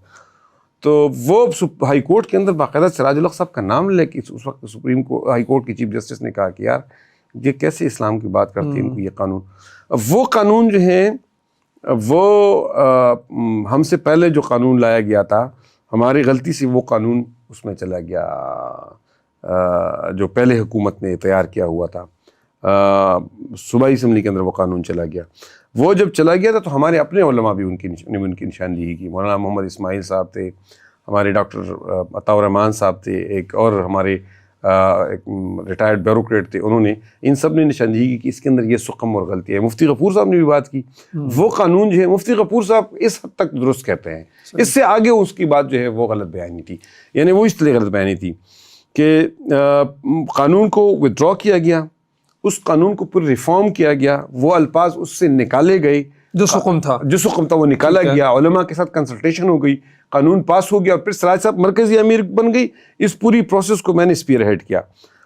Speaker 2: تو وہ ہائی کورٹ کے اندر باقاعدہ سراج الحق صاحب کا نام لے کے اس وقت سپریم کورٹ ہائی کورٹ کی چیف جسٹس نے کہا کہ یار یہ کیسے اسلام کی بات کرتی ہے ان کو یہ قانون. وہ قانون جو ہیں وہ ہم سے پہلے جو قانون لایا گیا تھا، ہماری غلطی سے وہ قانون اس میں چلا گیا جو پہلے حکومت نے تیار کیا ہوا تھا. صوبائی اسمبلی کے اندر وہ قانون چلا گیا. وہ جب چلا گیا تھا تو ہمارے اپنے علماء بھی ان کی نشاندہی کی. مولانا محمد اسماعیل صاحب تھے، ہمارے ڈاکٹر عطاء الرحمان صاحب تھے، ایک اور ہمارے ایک ریٹائرڈ بیوروکریٹ تھے، انہوں نے ان سب نے نشاندہی کی کہ اس کے اندر یہ سقم اور غلطی ہے. مفتی غفور صاحب نے بھی بات کی. وہ قانون جو ہے مفتی غفور صاحب اس حد تک درست کہتے ہیں، اس سے آگے اس کی بات جو ہے وہ غلط بیانی تھی. یعنی وہ اس طرح غلط بیانی تھی کہ قانون کو ودرا کیا گیا، اس قانون کو پورا ریفارم کیا گیا، وہ الفاظ اس سے نکالے گئے
Speaker 1: جو سقم تھا
Speaker 2: وہ نکالا گیا، علماء کے ساتھ کنسلٹیشن ہو گئی، قانون پاس ہو گیا، اور پھر سراج صاحب مرکزی امیر بن گئی. اس پوری پروسیس کو میں نے اسپیئر ہیڈ کیا.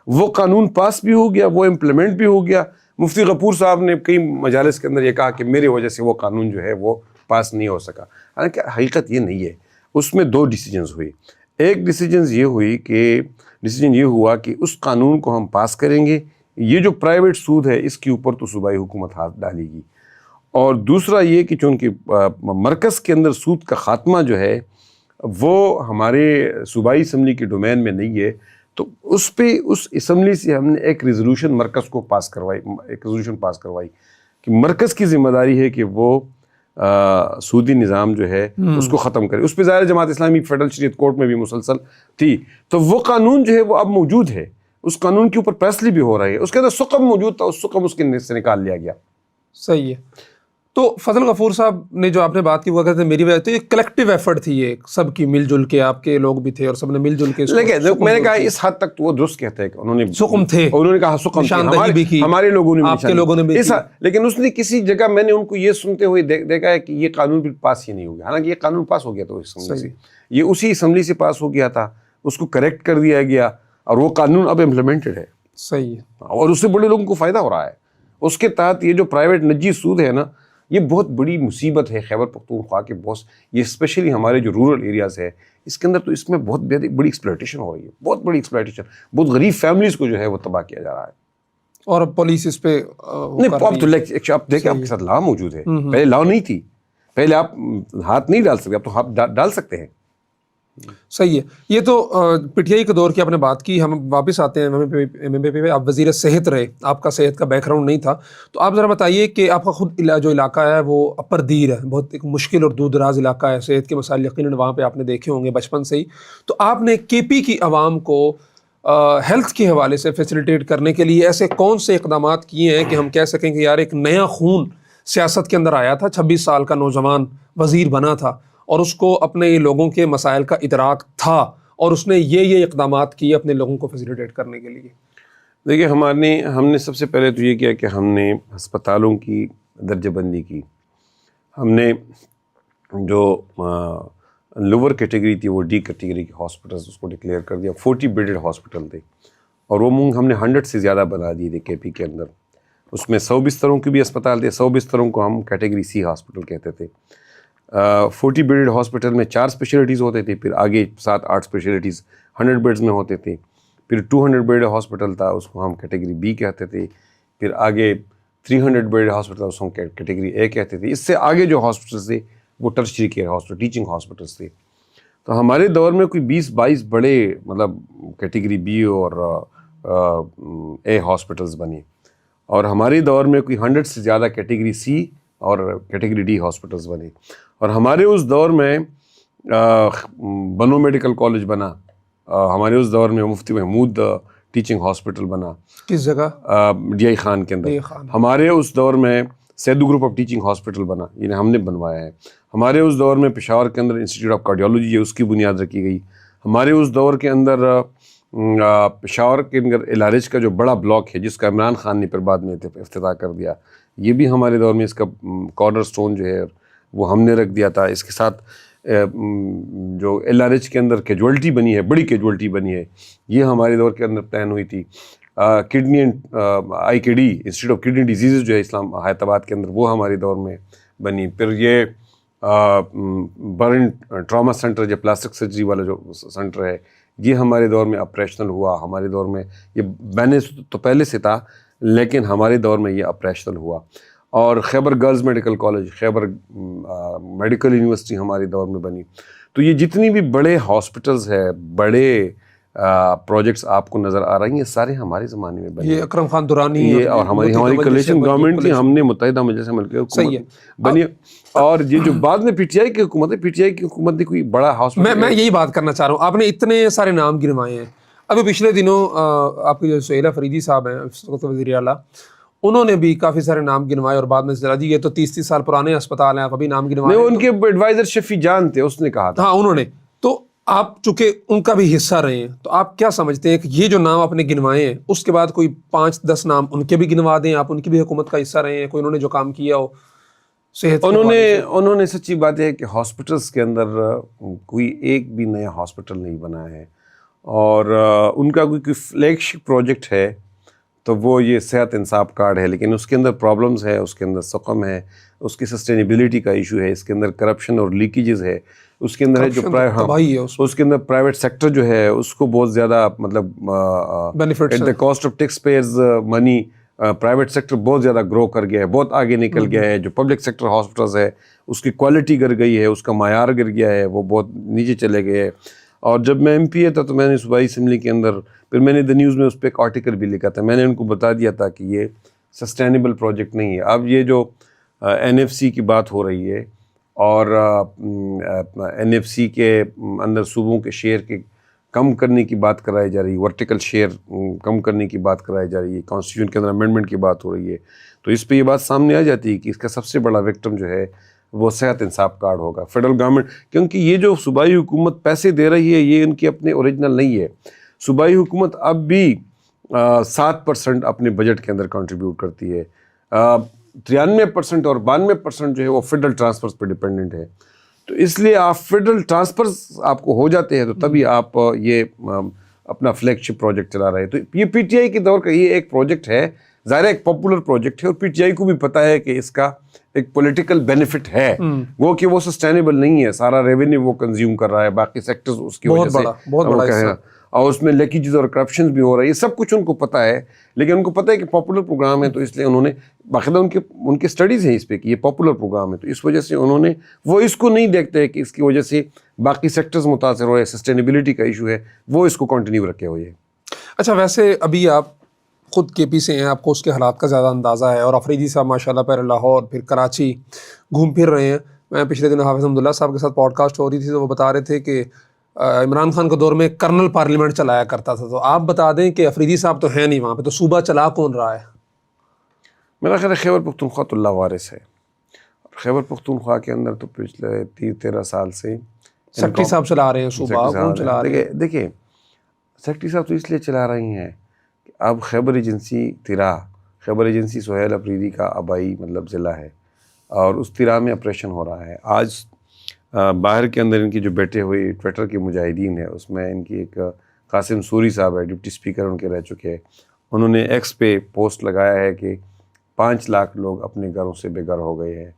Speaker 2: وہ قانون پاس بھی ہو گیا، وہ امپلیمنٹ بھی ہو گیا. مفتی غفور صاحب نے کئی مجالس کے اندر یہ کہا کہ میری وجہ سے وہ قانون جو ہے وہ پاس نہیں ہو سکا. حالانکہ حقیقت یہ نہیں ہے. اس میں 2 ڈیسیجنز ہوئے. ایک ڈیسیجن یہ ہوا کہ اس قانون کو ہم پاس کریں گے یہ جو پرائیویٹ سود ہے اس کے اوپر تو صوبائی حکومت ہاتھ ڈالے گی. اور دوسرا یہ کہ چونکہ مرکز کے اندر سود کا خاتمہ جو ہے وہ ہمارے صوبائی اسمبلی کے ڈومین میں نہیں ہے, تو اس پہ اس اسمبلی سے ہم نے ایک ریزولوشن مرکز کو پاس کروائی کہ مرکز کی ذمہ داری ہے کہ وہ سودی نظام جو ہے اس کو ختم کرے. اس پہ ظاہر جماعت اسلامی فیڈرل شریعت کورٹ میں بھی مسلسل تھی, تو وہ قانون جو ہے وہ اب موجود ہے, اس قانون کے اوپر فیصلے بھی ہو رہے ہیں. اس کے اندر سقم موجود تھا, اس سقم اس کے سے نکال لیا گیا.
Speaker 1: صحیح ہے. تو فضل غفور صاحب نے جو آپ نے بات کی وہ کہتے ہیں میری وجہ تو یہ کلیکٹیو ایفرٹ تھی, یہ سب کی مل جل کے, آپ کے لوگ بھی تھے اور سب نے مل جل کے.
Speaker 2: لیکن میں نے کہا اس حد تک تو وہ درست کہتے ہیں کہ انہوں نے
Speaker 1: سقم تھے,
Speaker 2: انہوں نے کہا سقم تھے, ہمارے لوگوں نے,
Speaker 1: آپ کے لوگوں نے بھی,
Speaker 2: لیکن اس نے کسی جگہ میں نے ان کو یہ سنتے ہوئے دیکھا ہے کہ یہ قانون بھی پاس ہی نہیں ہو گیا. حالانکہ یہ قانون پاس ہو گیا تھا اس اسمبلی سے, یہ اسی اسمبلی سے پاس ہو گیا تھا, اس کو کریکٹ کر دیا گیا اور وہ قانون اب امپلیمنٹڈ ہے.
Speaker 1: صحیح ہے.
Speaker 2: اور اس سے بڑے لوگوں کو فائدہ ہو رہا ہے. اس کے تحت یہ جو پرائیویٹ نجی سود ہے نا, یہ بہت بڑی مصیبت ہے خیبر پختونخوا کے بہت, یہ اسپیشلی ہمارے جو رورل ایریاز ہے اس کے اندر, تو اس میں بہت بڑی ایکسپلائٹیشن ہو رہی ہے, بہت بڑی ایکسپلائٹیشن. بہت غریب فیملیز کو جو ہے وہ تباہ کیا جا رہا ہے.
Speaker 1: اور پولیس اس پہ
Speaker 2: نہیں, اب تو آپ دیکھیں آپ کے ساتھ لا موجود ہے, پہلے لا نہیں تھی, پہلے آپ ہاتھ نہیں ڈال سکتے, اب تو ہاتھ ڈال سکتے ہیں.
Speaker 1: صحیح ہے. یہ تو پی ٹی آئی کے دور کی آپ نے بات کی, ہم واپس آتے ہیں ایم ایم پی پہ. آپ وزیر صحت رہے, آپ کا صحت کا بیک گراؤنڈ نہیں تھا, تو آپ ذرا بتائیے کہ آپ کا خود جو علاقہ ہے وہ اپر دیر ہے, بہت ایک مشکل اور دور دراز علاقہ ہے, صحت کے مسائل یقیناً وہاں پہ آپ نے دیکھے ہوں گے بچپن سے ہی. تو آپ نے کے پی کی عوام کو ہیلتھ کے حوالے سے فیسیلیٹیٹ کرنے کے لیے ایسے کون سے اقدامات کیے ہیں کہ ہم کہہ سکیں کہ یار ایک نیا خون سیاست کے اندر آیا تھا, 26 سال کا نوجوان وزیر بنا تھا اور اس کو اپنے لوگوں کے مسائل کا ادراک تھا اور اس نے یہ اقدامات کیے اپنے لوگوں کو فیسیلیٹیٹ کرنے کے لیے؟
Speaker 2: دیکھیے ہم نے سب سے پہلے تو یہ کیا کہ ہم نے ہسپتالوں کی درجہ بندی کی. ہم نے جو لوور کیٹیگری تھی وہ ڈی کیٹیگری کے ہاسپٹلس اس کو ڈکلیئر کر دیا. 40 بیڈڈ ہاسپٹل تھے اور وہ ہم نے 100 سے زیادہ بنا دیے تھے کے پی کے اندر. اس میں 100 بستروں کے بھی اسپتال تھے, 100 بستروں کو ہم کیٹیگری سی ہاسپٹل کہتے تھے. 40 بیڈڈ ہاسپٹل میں 4 اسپیشلٹیز ہوتے تھے, پھر آگے 7-8 اسپیشلٹیز 100 بیڈز میں ہوتے تھے. پھر 200 بیڈ ہاسپٹل تھا, اس کو ہم کیٹیگری بی کہتے تھے. پھر آگے 300 بیڈ ہاسپٹل اس کو ہم کیٹیگری اے کہتے تھے. اس سے آگے جو ہاسپٹلس تھے وہ tertiary care hospital, teaching hospitals تھے. تو ہمارے دور میں کوئی 20-22 بڑے مطلب کیٹیگری بی اور اے ہاسپٹلس بنے, اور ہمارے دور میں کوئی 100 سے زیادہ کیٹیگری سی اور کیٹیگری ڈی ہاسپٹلس بنے. اور ہمارے اس دور میں بنو میڈیکل کالج بنا, ہمارے اس دور میں مفتی محمود ٹیچنگ ہاسپٹل بنا.
Speaker 1: کس جگہ؟
Speaker 2: ڈی آئی خان کے اندر. ہمارے اس دور میں سیدو گروپ آف ٹیچنگ ہاسپٹل بنا, یعنی ہم نے بنوایا ہے. ہمارے اس دور میں پشاور کے اندر انسٹیٹیوٹ آف کارڈیالوجی ہے, اس کی بنیاد رکھی گئی. ہمارے اس دور کے اندر پشاور کے اندر LRH کا جو بڑا بلاک ہے جس کا عمران خان نے پھر بعد میں افتتاح کر دیا, یہ بھی ہمارے دور میں اس کا کارنر سٹون جو ہے وہ ہم نے رکھ دیا تھا. اس کے ساتھ جو LRH کے اندر کیجوالٹی بنی ہے, بڑی کیجوالٹی بنی ہے, یہ ہمارے دور کے اندر پلان ہوئی تھی. Kidney and IKD institute of kidney diseases جو ہے اسلام حیات آباد کے اندر وہ ہمارے دور میں بنی. پھر یہ برن ٹراما سینٹر جو پلاسٹک سرجری والا جو سینٹر ہے یہ ہمارے دور میں آپریشنل ہوا. ہمارے دور میں یہ بنے تو پہلے سے تھا لیکن ہمارے دور میں یہ آپریشنل ہوا. اور خیبر گرلز میڈیکل کالج, خیبر میڈیکل یونیورسٹی ہمارے دور میں بنی. تو یہ جتنی بھی بڑے ہاسپٹلز ہیں, بڑے پروجیکٹس آپ کو نظر آ رہی ہیں, سارے ہمارے زمانے میں بنے.
Speaker 1: یہ اکرم خان دورانی
Speaker 2: یہ اور ہماری کولیشن گورنمنٹ تھی, ہم نے متحدہ مجلس مل کے حکومت بنی. اور یہ جو بعد میں پی ٹی آئی کی حکومت ہے, پی ٹی آئی کی حکومت نے کوئی بڑا ہاسپٹل,
Speaker 1: میں یہی بات کرنا چاہ رہا ہوں. آپ نے اتنے سارے نام گنوائے ہیں. ابھی پچھلے دنوں آپ کے جو سہیلا فریدی صاحب ہیں وزیر اعلیٰ, انہوں نے بھی کافی سارے نام گنوائے اور بعد میں چلا جی یہ تو 30 سال پرانے اسپتال ہیں, آپ ابھی نام گنوائے.
Speaker 2: ان کے ایڈوائزر شفیع جان تھے, اس نے کہا تھا.
Speaker 1: ہاں انہوں نے. تو آپ چونکہ ان کا بھی حصہ رہے ہیں تو آپ کیا سمجھتے ہیں کہ یہ جو نام آپ نے گنوائے ہیں اس کے بعد کوئی 5-10 نام ان کے بھی گنوا دیں, آپ ان کی بھی حکومت کا حصہ رہے ہیں, کوئی انہوں نے جو کام کیا ہو صحت.
Speaker 2: انہوں نے سچی بات ہے کہ ہاسپٹلس کے اندر کوئی ایک بھی نیا ہاسپٹل نہیں بنا ہے, اور ان کا کوئی فلیگ شپ پروجیکٹ ہے تو وہ یہ صحت انصاف کارڈ ہے, لیکن اس کے اندر پرابلمز ہے, اس کے اندر سقم ہے. اس کی سسٹینیبلٹی کا ایشو ہے، اس کے اندر کرپشن اور لیکیجز ہے، اس کے اندر ہے جو اس کے اندر پرائیویٹ سیکٹر جو ہے اس کو بہت زیادہ مطلب at the cost of taxpayers money private sector بہت زیادہ گرو کر گیا ہے، بہت آگے نکل گیا ہے. جو پبلک سیکٹر ہاسپٹلز ہے اس کی کوالٹی گر گئی ہے، اس کا معیار گر گیا ہے، وہ بہت نیچے چلے گئے ہیں. اور جب میں MP تھا تو میں نے صوبائی اسمبلی کے اندر پھر میں نے دا نیوز میں اس پہ ایک آرٹیکل بھی لکھا تھا. میں نے ان کو بتا دیا تھا کہ یہ سسٹینیبل پروجیکٹ نہیں ہے. اب یہ جو NFC کی بات ہو رہی ہے اور NFC کے اندر صوبوں کے شیئر کے کم کرنے کی بات کرائی جا رہی ہے، ورٹیکل شیئر کم کرنے کی بات کرائی جا رہی ہے، کانسٹیٹیوشن کے اندر امینڈمنٹ کی بات ہو رہی ہے، تو اس پہ یہ بات سامنے آ جاتی ہے کہ اس کا سب سے بڑا وکٹم جو ہے وہ صحت انصاف کارڈ ہوگا. فیڈرل گورنمنٹ، کیونکہ یہ جو صوبائی حکومت پیسے دے رہی ہے یہ ان کی اپنے اوریجنل نہیں ہے. صوبائی حکومت اب بھی 7% اپنے بجٹ کے اندر کنٹریبیوٹ کرتی ہے، 93% اور 92% جو ہے وہ فیڈرل ٹرانسفرز پہ ڈپینڈنٹ ہے. تو اس لیے آپ فیڈرل ٹرانسفرز آپ کو ہو جاتے ہیں تو تبھی آپ یہ اپنا فلیگ شپ پروجیکٹ چلا رہے ہیں. تو یہ PTI کے دور کا یہ ایک پروجیکٹ ہے، ظاہر ایک پاپولر پروجیکٹ ہے اور PTI کو بھی پتہ ہے کہ اس کا ایک پولیٹیکل بینیفٹ ہے، وہ کہ وہ سسٹینیبل نہیں ہے، سارا ریونیو وہ کنزیوم کر رہا ہے، باقی سیکٹرز اس کی وجہ سے اور اس میں لیکیجز اور کرپشن بھی ہو رہا ہے، یہ سب کچھ ان کو پتہ ہے. لیکن ان کو پتہ ہے کہ پاپولر پروگرام ہے تو اس لیے انہوں نے باقاعدہ ان کے اسٹڈیز ہیں اس پہ کہ یہ پاپولر پروگرام ہے، تو اس وجہ سے انہوں نے وہ اس کو نہیں دیکھتے کہ اس کی وجہ سے باقی سیکٹرز متاثر ہو رہے ہیں، سسٹینیبلٹی کا ایشو ہے، وہ اس کو کنٹینیو رکھے ہوئے ہیں.
Speaker 1: اچھا، ویسے ابھی آپ خود KP سے ہیں، آپ کو اس کے حالات کا زیادہ اندازہ ہے، اور آفریدی صاحب ماشاءاللہ پہلے لاہور پھر کراچی گھوم پھر رہے ہیں. میں پچھلے دن حافظ حمد اللہ صاحب کے ساتھ پوڈ کاسٹ ہو رہی تھی تو وہ بتا رہے تھے کہ عمران خان کے دور میں کرنل پارلیمنٹ چلایا کرتا تھا. تو آپ بتا دیں کہ آفریدی صاحب تو ہیں نہیں وہاں پہ، تو صوبہ چلا کون رہا ہے؟
Speaker 2: میرا خیال ہے خیبر پختونخوا تو اللہ وارث ہے. خیبر پختونخوا کے اندر تو پچھلے 13 سال سے
Speaker 1: سیکٹری صاحب چلا رہے ہیں صوبہ، کون چلا رہے ہیں؟
Speaker 2: دیکھیں سیکٹری صاحب تو اس لیے چلا رہی ہیں کہ اب خیبر ایجنسی تیرا، خیبر ایجنسی سہیل افریدی کا آبائی مطلب ضلع ہے اور اس تیرا میں آپریشن ہو رہا ہے. آج باہر کے اندر ان کی جو بیٹھے ہوئے ٹویٹر کے مجاہدین ہیں اس میں ان کی ایک قاسم سوری صاحب ہے، ڈپٹی اسپیکر ان کے رہ چکے ہیں. انہوں نے ایکس پہ پوسٹ لگایا ہے کہ 5 لاکھ لوگ اپنے گھروں سے بے گھر ہو گئے ہیں،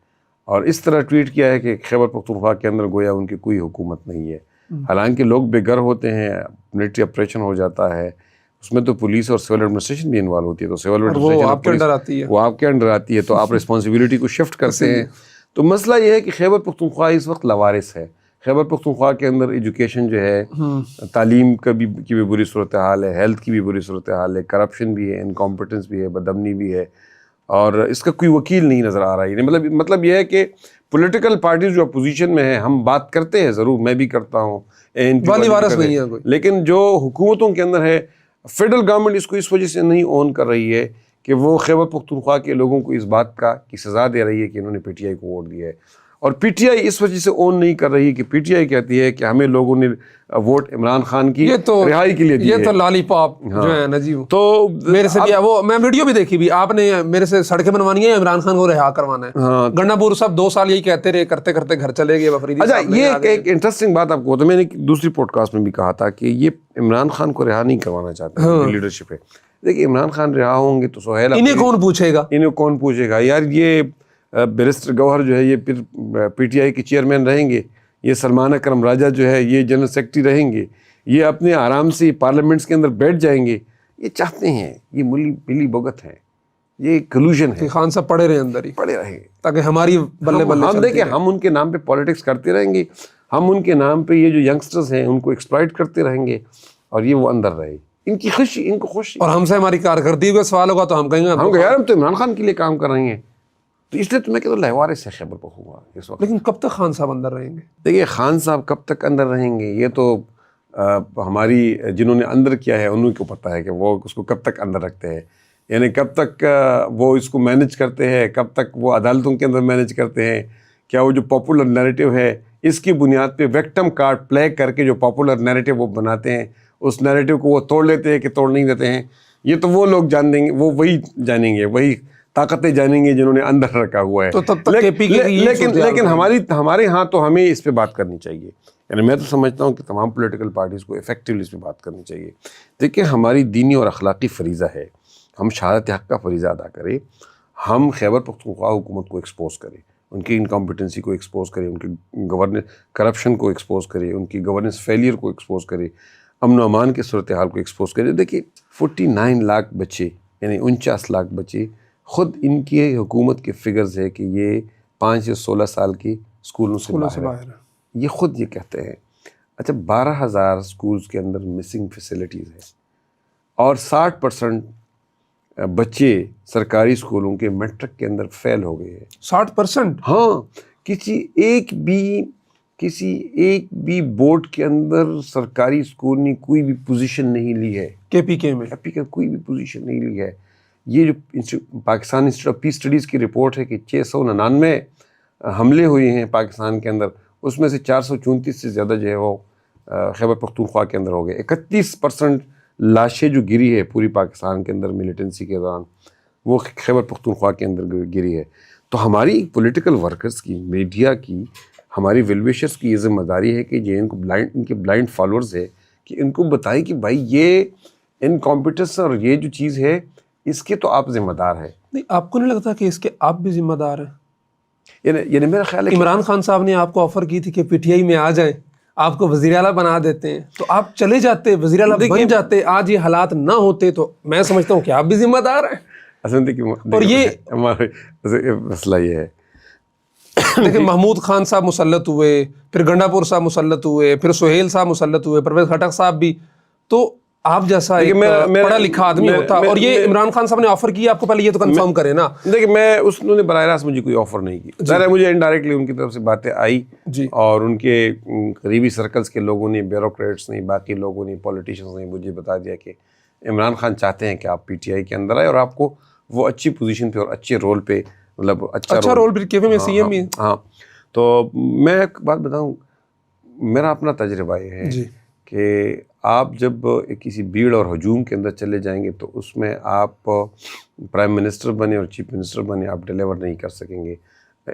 Speaker 2: اور اس طرح ٹویٹ کیا ہے کہ خیبر پختونخوا کے اندر گویا ان کی کوئی حکومت نہیں ہے. حالانکہ لوگ بے گھر ہوتے ہیں، ملٹری آپریشن ہو جاتا ہے، اس میں تو پولیس اور سول ایڈمنسٹریشن بھی انوالو ہوتی ہے، تو سول ایڈمنسٹریشن
Speaker 1: وہ آپ کے انڈر آتی ہے،
Speaker 2: وہ آپ کے انڈر آتی ہے، تو آپ رسپانسبلٹی کو شفٹ کرتے ہیں. تو مسئلہ یہ ہے کہ خیبر پختونخوا اس وقت لاوارث ہے. خیبر پختونخوا کے اندر ایجوکیشن جو ہے، تعلیم کی بھی بری صورتحال ہے، ہیلتھ کی بھی بری صورتحال ہے، کرپشن بھی ہے، انکمپٹنس بھی ہے، بدامنی بھی ہے، اور اس کا کوئی وکیل نہیں نظر آ رہا ہے. مطلب یہ ہے کہ پولیٹیکل پارٹیز جو اپوزیشن میں ہیں، ہم بات کرتے ہیں ضرور، میں بھی کرتا ہوں،
Speaker 1: والی وارث نہیں ہے کوئی،
Speaker 2: لیکن جو حکومتوں کے اندر ہے، فیڈرل گورنمنٹ اس کو اس وجہ سے نہیں اون کر رہی ہے کہ وہ خیبر پختونخوا کے لوگوں کو اس بات کی سزا دے رہی ہے کہ انہوں نے PTI کو ووٹ دیا ہے. اور PTI اس وجہ سے اون نہیں کر رہی کہ PTI کہتی ہے کہ ہمیں لوگوں نے ووٹ عمران خان کی رہائی کے لیے دی ہے.
Speaker 1: یہ تو لالی پاپ جو ہے نا جی، تو میرے سے بھی وہ میں ویڈیو بھی دیکھی بھی، آپ نے میرے سے سڑکیں بنوانی ہے، عمران خان کو رہا کروانا ہے. گنڈا پور صاحب 2 سال یہی کہتے رہے، کرتے کرتے گھر چلے گئے.
Speaker 2: اچھا، یہ ایک انٹرسٹنگ بات آپ کو تو میں نے دوسری پوڈ کاسٹ میں بھی کہا تھا کہ یہ عمران خان کو رہا نہیں کروانا چاہتے، لیڈرشپ ہے. دیکھیے عمران خان رہا ہوں گے تو سہیل
Speaker 1: انہیں کون پوچھے گا
Speaker 2: یار. یہ بیرسٹر گوہر جو ہے یہ پھر PTI کے چیئرمین رہیں گے، یہ سلمان اکرم راجہ جو ہے یہ جنرل سیکرٹری رہیں گے، یہ اپنے آرام سے پارلیمنٹس کے اندر بیٹھ جائیں گے. یہ چاہتے ہیں، یہ ملی بھگت ہے، یہ کلوژن ہے.
Speaker 1: خان صاحب پڑے رہے اندر ہی،
Speaker 2: پڑے رہیں
Speaker 1: تاکہ ہماری بلے بلے
Speaker 2: ہم دیکھیں، ہم ان کے نام پہ پالیٹکس کرتے رہیں گے، ہم ان کے نام پہ یہ جو ینگسٹرز ہیں ان کو ایکسپلائٹ کرتے رہیں گے، اور یہ وہ اندر رہے. ان کی خوشی، ان کو خوشی.
Speaker 1: اور ہم سے ہماری کارکردگی کا سوال ہوگا تو ہم کہیں گے
Speaker 2: یار ہم تو عمران خان کے لیے کام کر رہے ہیں. تو اس لیے تو میں کہتا ہوں لاوارث ہے خیبر پختونخوا اس وقت.
Speaker 1: لیکن کب تک خان صاحب اندر رہیں گے؟
Speaker 2: دیکھیے خان صاحب کب تک اندر رہیں گے یہ تو ہماری جنہوں نے اندر کیا ہے انہیں کو پتہ ہے کہ وہ اس کو کب تک اندر رکھتے ہیں، یعنی کب تک وہ اس کو مینج کرتے ہیں، کب تک وہ عدالتوں کے اندر مینج کرتے ہیں. کیا وہ جو پاپولر نیریٹو ہے اس کی بنیاد پہ وکٹم کارڈ پلے کر کے جو پاپولر نیریٹو وہ بناتے ہیں، اس نیریٹو کو وہ توڑ لیتے ہیں کہ توڑ نہیں دیتے ہیں، یہ تو وہ لوگ جان دیں گے، وہ وہی جانیں گے، وہی طاقتیں جانیں گے جنہوں نے اندر رکھا ہوا ہے. لیکن ہمارے ہاں تو ہمیں اس پہ بات کرنی چاہیے. یعنی میں تو سمجھتا ہوں کہ تمام پولیٹیکل پارٹیز کو ایفیکٹولی اس پہ بات کرنی چاہیے. دیکھیں ہماری دینی اور اخلاقی فریضہ ہے، ہم شہادت حق کا فریضہ ادا کریں، ہم خیبر پختونخوا حکومت کو ایکسپوز کریں. ان کی انکمپیٹنسی کو ایکسپوز کرے, ان کی گورننس کرپشن کو ایکسپوز کرے, ان کی گورننس فیلئر کو ایکسپوز کرے, امن و امان کی صورتحال کو ایکسپوز کرے. دیکھیے 49 لاکھ بچے یعنی 49 لاکھ بچے, خود ان کی حکومت کے فگرز ہے کہ یہ 5 یا 16 سال کی اسکولوں سے باہر ہے, یہ خود یہ کہتے ہیں. اچھا 12,000 اسکولز کے اندر مسنگ فیسلٹیز ہیں اور 60% بچے سرکاری اسکولوں کے میٹرک کے اندر فیل ہو گئے ہیں.
Speaker 1: 60%؟
Speaker 2: ہاں, کسی ایک بھی بورڈ کے اندر سرکاری اسکول نے کوئی بھی پوزیشن نہیں لی ہے.
Speaker 1: کے پی کے میں
Speaker 2: کوئی بھی پوزیشن نہیں لی ہے. یہ جو Pakistan institute of peace studies کی رپورٹ ہے کہ 699 حملے ہوئے ہیں پاکستان کے اندر, اس میں سے 434 سے زیادہ جو ہے وہ خیبر پختونخوا کے اندر ہو گئے. 31% لاشیں جو گری ہے پوری پاکستان کے اندر ملیٹنسی کے دوران, وہ خیبر پختونخوا کے اندر گری ہے. تو ہماری پولیٹیکل ورکرز کی, میڈیا کی, ہماری ویلویشرز کی یہ ذمہ داری ہے کہ یہ ان کے بلائنڈ فالوورز ہے کہ ان کو بتائیں کہ بھائی یہ انکمپیٹنس اور یہ جو چیز ہے اس کے تو آپ ذمہ دار ہے.
Speaker 1: نہیں, آپ کو نہیں لگتا کہ اس کے آپ بھی ذمہ دار ہیں؟
Speaker 2: یعنی میرا خیال ہے
Speaker 1: عمران خان صاحب نے آپ کو آفر کی تھی کہ پی ٹی آئی میں آ جائیں, آپ کو وزیر اعلیٰ بنا دیتے ہیں, تو آپ چلے جاتے, وزیر اعلیٰ بن جاتے, آج یہ حالات نہ ہوتے, تو میں سمجھتا ہوں کہ آپ بھی ذمہ دار ہیں.
Speaker 2: اصل دیکھیے,
Speaker 1: اور یہ
Speaker 2: مسئلہ یہ ہے,
Speaker 1: دیکھیں محمود خان صاحب مسلط ہوئے, پھر گنڈا پور صاحب مسلط ہوئے, پھر سہیل صاحب مسلط ہوئے, پرویز خٹک صاحب بھی. تو آپ جیسا ایک پڑھا لکھا آدمی ہوتا, اور یہ عمران خان صاحب نے آفر کیا آپ کو, پہلے یہ تو کنفرم کرے نا.
Speaker 2: دیکھیں انہوں نے براہ راست مجھے کوئی آفر نہیں کی, ظاہر ہے مجھے انڈائریکٹلی ان کی طرف سے باتیں آئی
Speaker 1: جی,
Speaker 2: اور ان کے قریبی سرکلز کے لوگوں نے, بیوروکریٹس نے, باقی لوگوں نے, پولیٹیشنز نے مجھے بتا دیا کہ عمران خان چاہتے ہیں کہ آپ پی ٹی آئی کے اندر آئے اور آپ کو وہ اچھی پوزیشن پہ اور اچھے رول پہ, مطلب
Speaker 1: اچھا رول بھی کے میں سی ایم بھی.
Speaker 2: ہاں, تو میں ایک بات بتاؤں, میرا اپنا تجربہ یہ ہے کہ آپ جب کسی بھیڑ اور ہجوم کے اندر چلے جائیں گے تو اس میں آپ پرائم منسٹر بنے اور چیف منسٹر بنے, آپ ڈیلیور نہیں کر سکیں گے.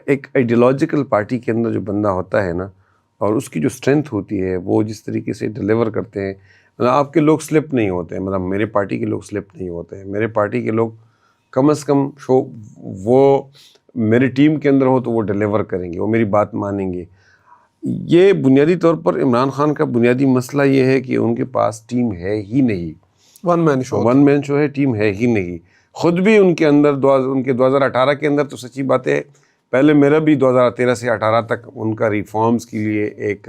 Speaker 2: ایک آئیڈیالوجیکل پارٹی کے اندر جو بندہ ہوتا ہے نا, اور اس کی جو اسٹرینتھ ہوتی ہے, وہ جس طریقے سے ڈیلیور کرتے ہیں, مطلب آپ کے لوگ سلپ نہیں ہوتے ہیں, مطلب میرے پارٹی کے لوگ سلپ نہیں ہوتے ہیں. میرے پارٹی کے لوگ کم از کم وہ میری ٹیم کے اندر ہو تو وہ ڈیلیور کریں گے, وہ میری بات مانیں گے. یہ بنیادی طور پر عمران خان کا بنیادی مسئلہ یہ ہے کہ ان کے پاس ٹیم ہے ہی نہیں. ون مین شو ہے, ٹیم ہے ہی نہیں. خود بھی ان کے اندر ان کے 2018 کے اندر تو سچی بات ہے, پہلے میرا بھی 2013 سے 18 تک ان کا ریفارمز کے لیے ایک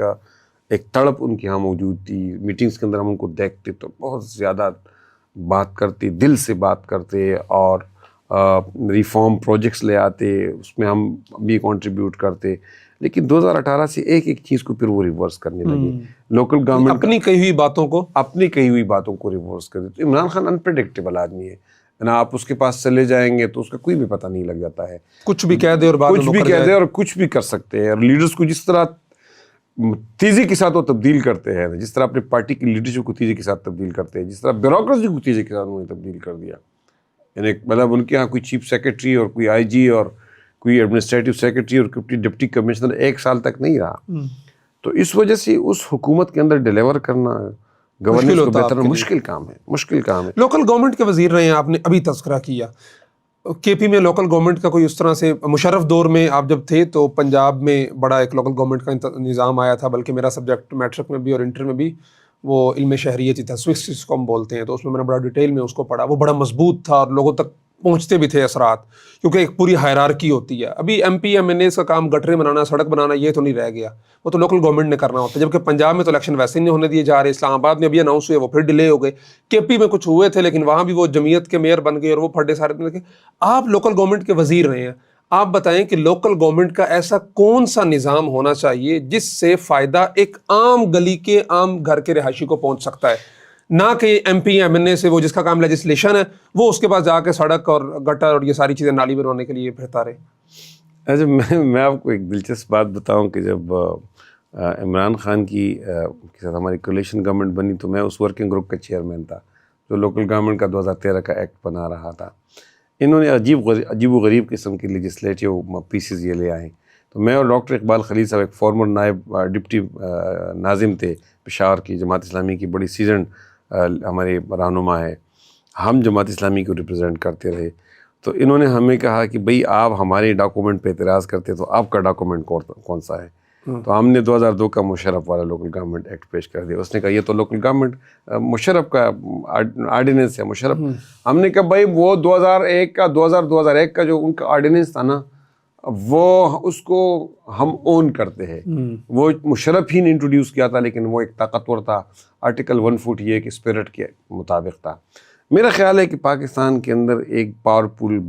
Speaker 2: تڑپ ان کے ہاں موجود تھی. میٹنگز کے اندر ہم ان کو دیکھتے تو بہت زیادہ بات کرتے, دل سے بات کرتے, اور ریفارم پروجیکٹس لے آتے, اس میں ہم بھی کنٹریبیوٹ کرتے. لیکن 2018 سے ایک چیز کو پھر وہ ریورس کرنے لگے. لوکل گورنمنٹ اپنی کہی ہوئی باتوں کو ریورس کر دیتے. عمران خان انپریڈکٹیبل آدمی ہے نا, آپ اس کے پاس چلے جائیں گے تو اس کا کوئی بھی پتہ نہیں لگ جاتا ہے,
Speaker 1: کچھ بھی کہہ دے اور
Speaker 2: کچھ بھی کر سکتے ہیں. اور لیڈرز کو جس طرح تیزی کے ساتھ وہ تبدیل کرتے ہیں, جس طرح اپنے پارٹی کی لیڈرشپ کو تیزی کے ساتھ تبدیل کرتے ہیں, جس طرح بیوروکریسی کو تیزی کے ساتھ انہوں نے تبدیل کر دیا. یعنی مطلب ان کے یہاں کوئی چیف سیکرٹری اور کوئی آئی جی اور کوئی ایڈمنسٹریٹو سیکرٹری اور کوئی ڈپٹی کمشنر 1 سال تک نہیں رہا. تو اس وجہ سے اس حکومت کے اندر ڈیلیور کرنا گورننس کو بہتر مشکل کام ہے.
Speaker 1: لوکل گورنمنٹ کے وزیر رہے ہیں, آپ نے ابھی تذکرہ کیا. کے پی میں لوکل گورنمنٹ کا کوئی اس طرح سے, مشرف دور میں آپ جب تھے تو پنجاب میں بڑا ایک لوکل گورنمنٹ کا نظام آیا تھا, بلکہ میرا سبجیکٹ میٹرک میں بھی اور انٹر میں بھی وہ علم شہریت ہی تھا, سوئس جس کو ہم بولتے ہیں. تو اس میں میں نے بڑا ڈیٹیل میں اس کو پڑھا, وہ بڑا مضبوط تھا اور لوگوں تک پہنچتے بھی تھے اثرات, کیونکہ ایک پوری ہائرارکی ہوتی ہے. ابھی ایم پی ایم این اے کا کام گٹریں بنانا, سڑک بنانا, یہ تو نہیں رہ گیا, وہ تو لوکل گورنمنٹ نے کرنا ہوتا ہے. جبکہ پنجاب میں تو الیکشن ویسے نہیں ہونے دیے جا رہے, اسلام آباد میں ابھی اناؤنس ہوئے, وہ پھر ڈیلے ہو گئے. کے پی میں کچھ ہوئے تھے لیکن وہاں بھی وہ جمعیت کے میئر بن گئے اور وہ پھڈے سارے. آپ لوکل گورنمنٹ کے وزیر رہے ہیں, آپ بتائیں کہ لوکل گورنمنٹ کا ایسا کون سا نظام ہونا چاہیے جس سے فائدہ ایک عام گلی کے عام گھر کے رہائشی کو پہنچ سکتا ہے, نہ کہ ایم پی ایم این اے سے وہ جس کا کام لیجسلیشن ہے وہ اس کے پاس جا کے سڑک اور گٹر اور یہ ساری چیزیں نالی بنوانے کے لیے پھرتا رہے.
Speaker 2: اچھا, میں آپ کو ایک دلچسپ بات بتاؤں کہ جب عمران خان کے ساتھ ہماری کولیشن گورنمنٹ بنی تو میں اس ورکنگ گروپ کا چیئرمین تھا جو لوکل گورنمنٹ کا 2013 کا ایکٹ بنا رہا تھا. انہوں نے عجیب و غریب قسم کے لیجسلیٹو پیسز یہ لے آئے. تو میں اور ڈاکٹر اقبال خلیل صاحب, ایک فارمر نائب ڈپٹی ناظم تھے پشاور کی جماعت اسلامی کی, بڑی سیزنڈ ہمارے رہنما ہے, ہم جماعت اسلامی کو ریپرزینٹ کرتے رہے. تو انہوں نے ہمیں کہا کہ بھئی آپ ہمارے ڈاکومنٹ پہ اعتراض کرتے تو آپ کا ڈاکومنٹ کون سا ہے؟ تو ہم نے 2002 کا مشرف والا لوکل گورنمنٹ ایکٹ پیش کر دیا. اس نے کہا یہ تو لوکل گورنمنٹ مشرف کا آرڈیننس ہے مشرف. ہم نے کہا بھائی وہ 2001 کا جو ان کا آرڈیننس تھا نا وہ اس کو ہم اون کرتے ہیں. وہ مشرف ہی نے انٹروڈیوس کیا تھا لیکن وہ ایک طاقتور تھا, آرٹیکل 148 کے اسپرٹ کے مطابق تھا. میرا خیال ہے کہ پاکستان کے اندر ایک پاورفل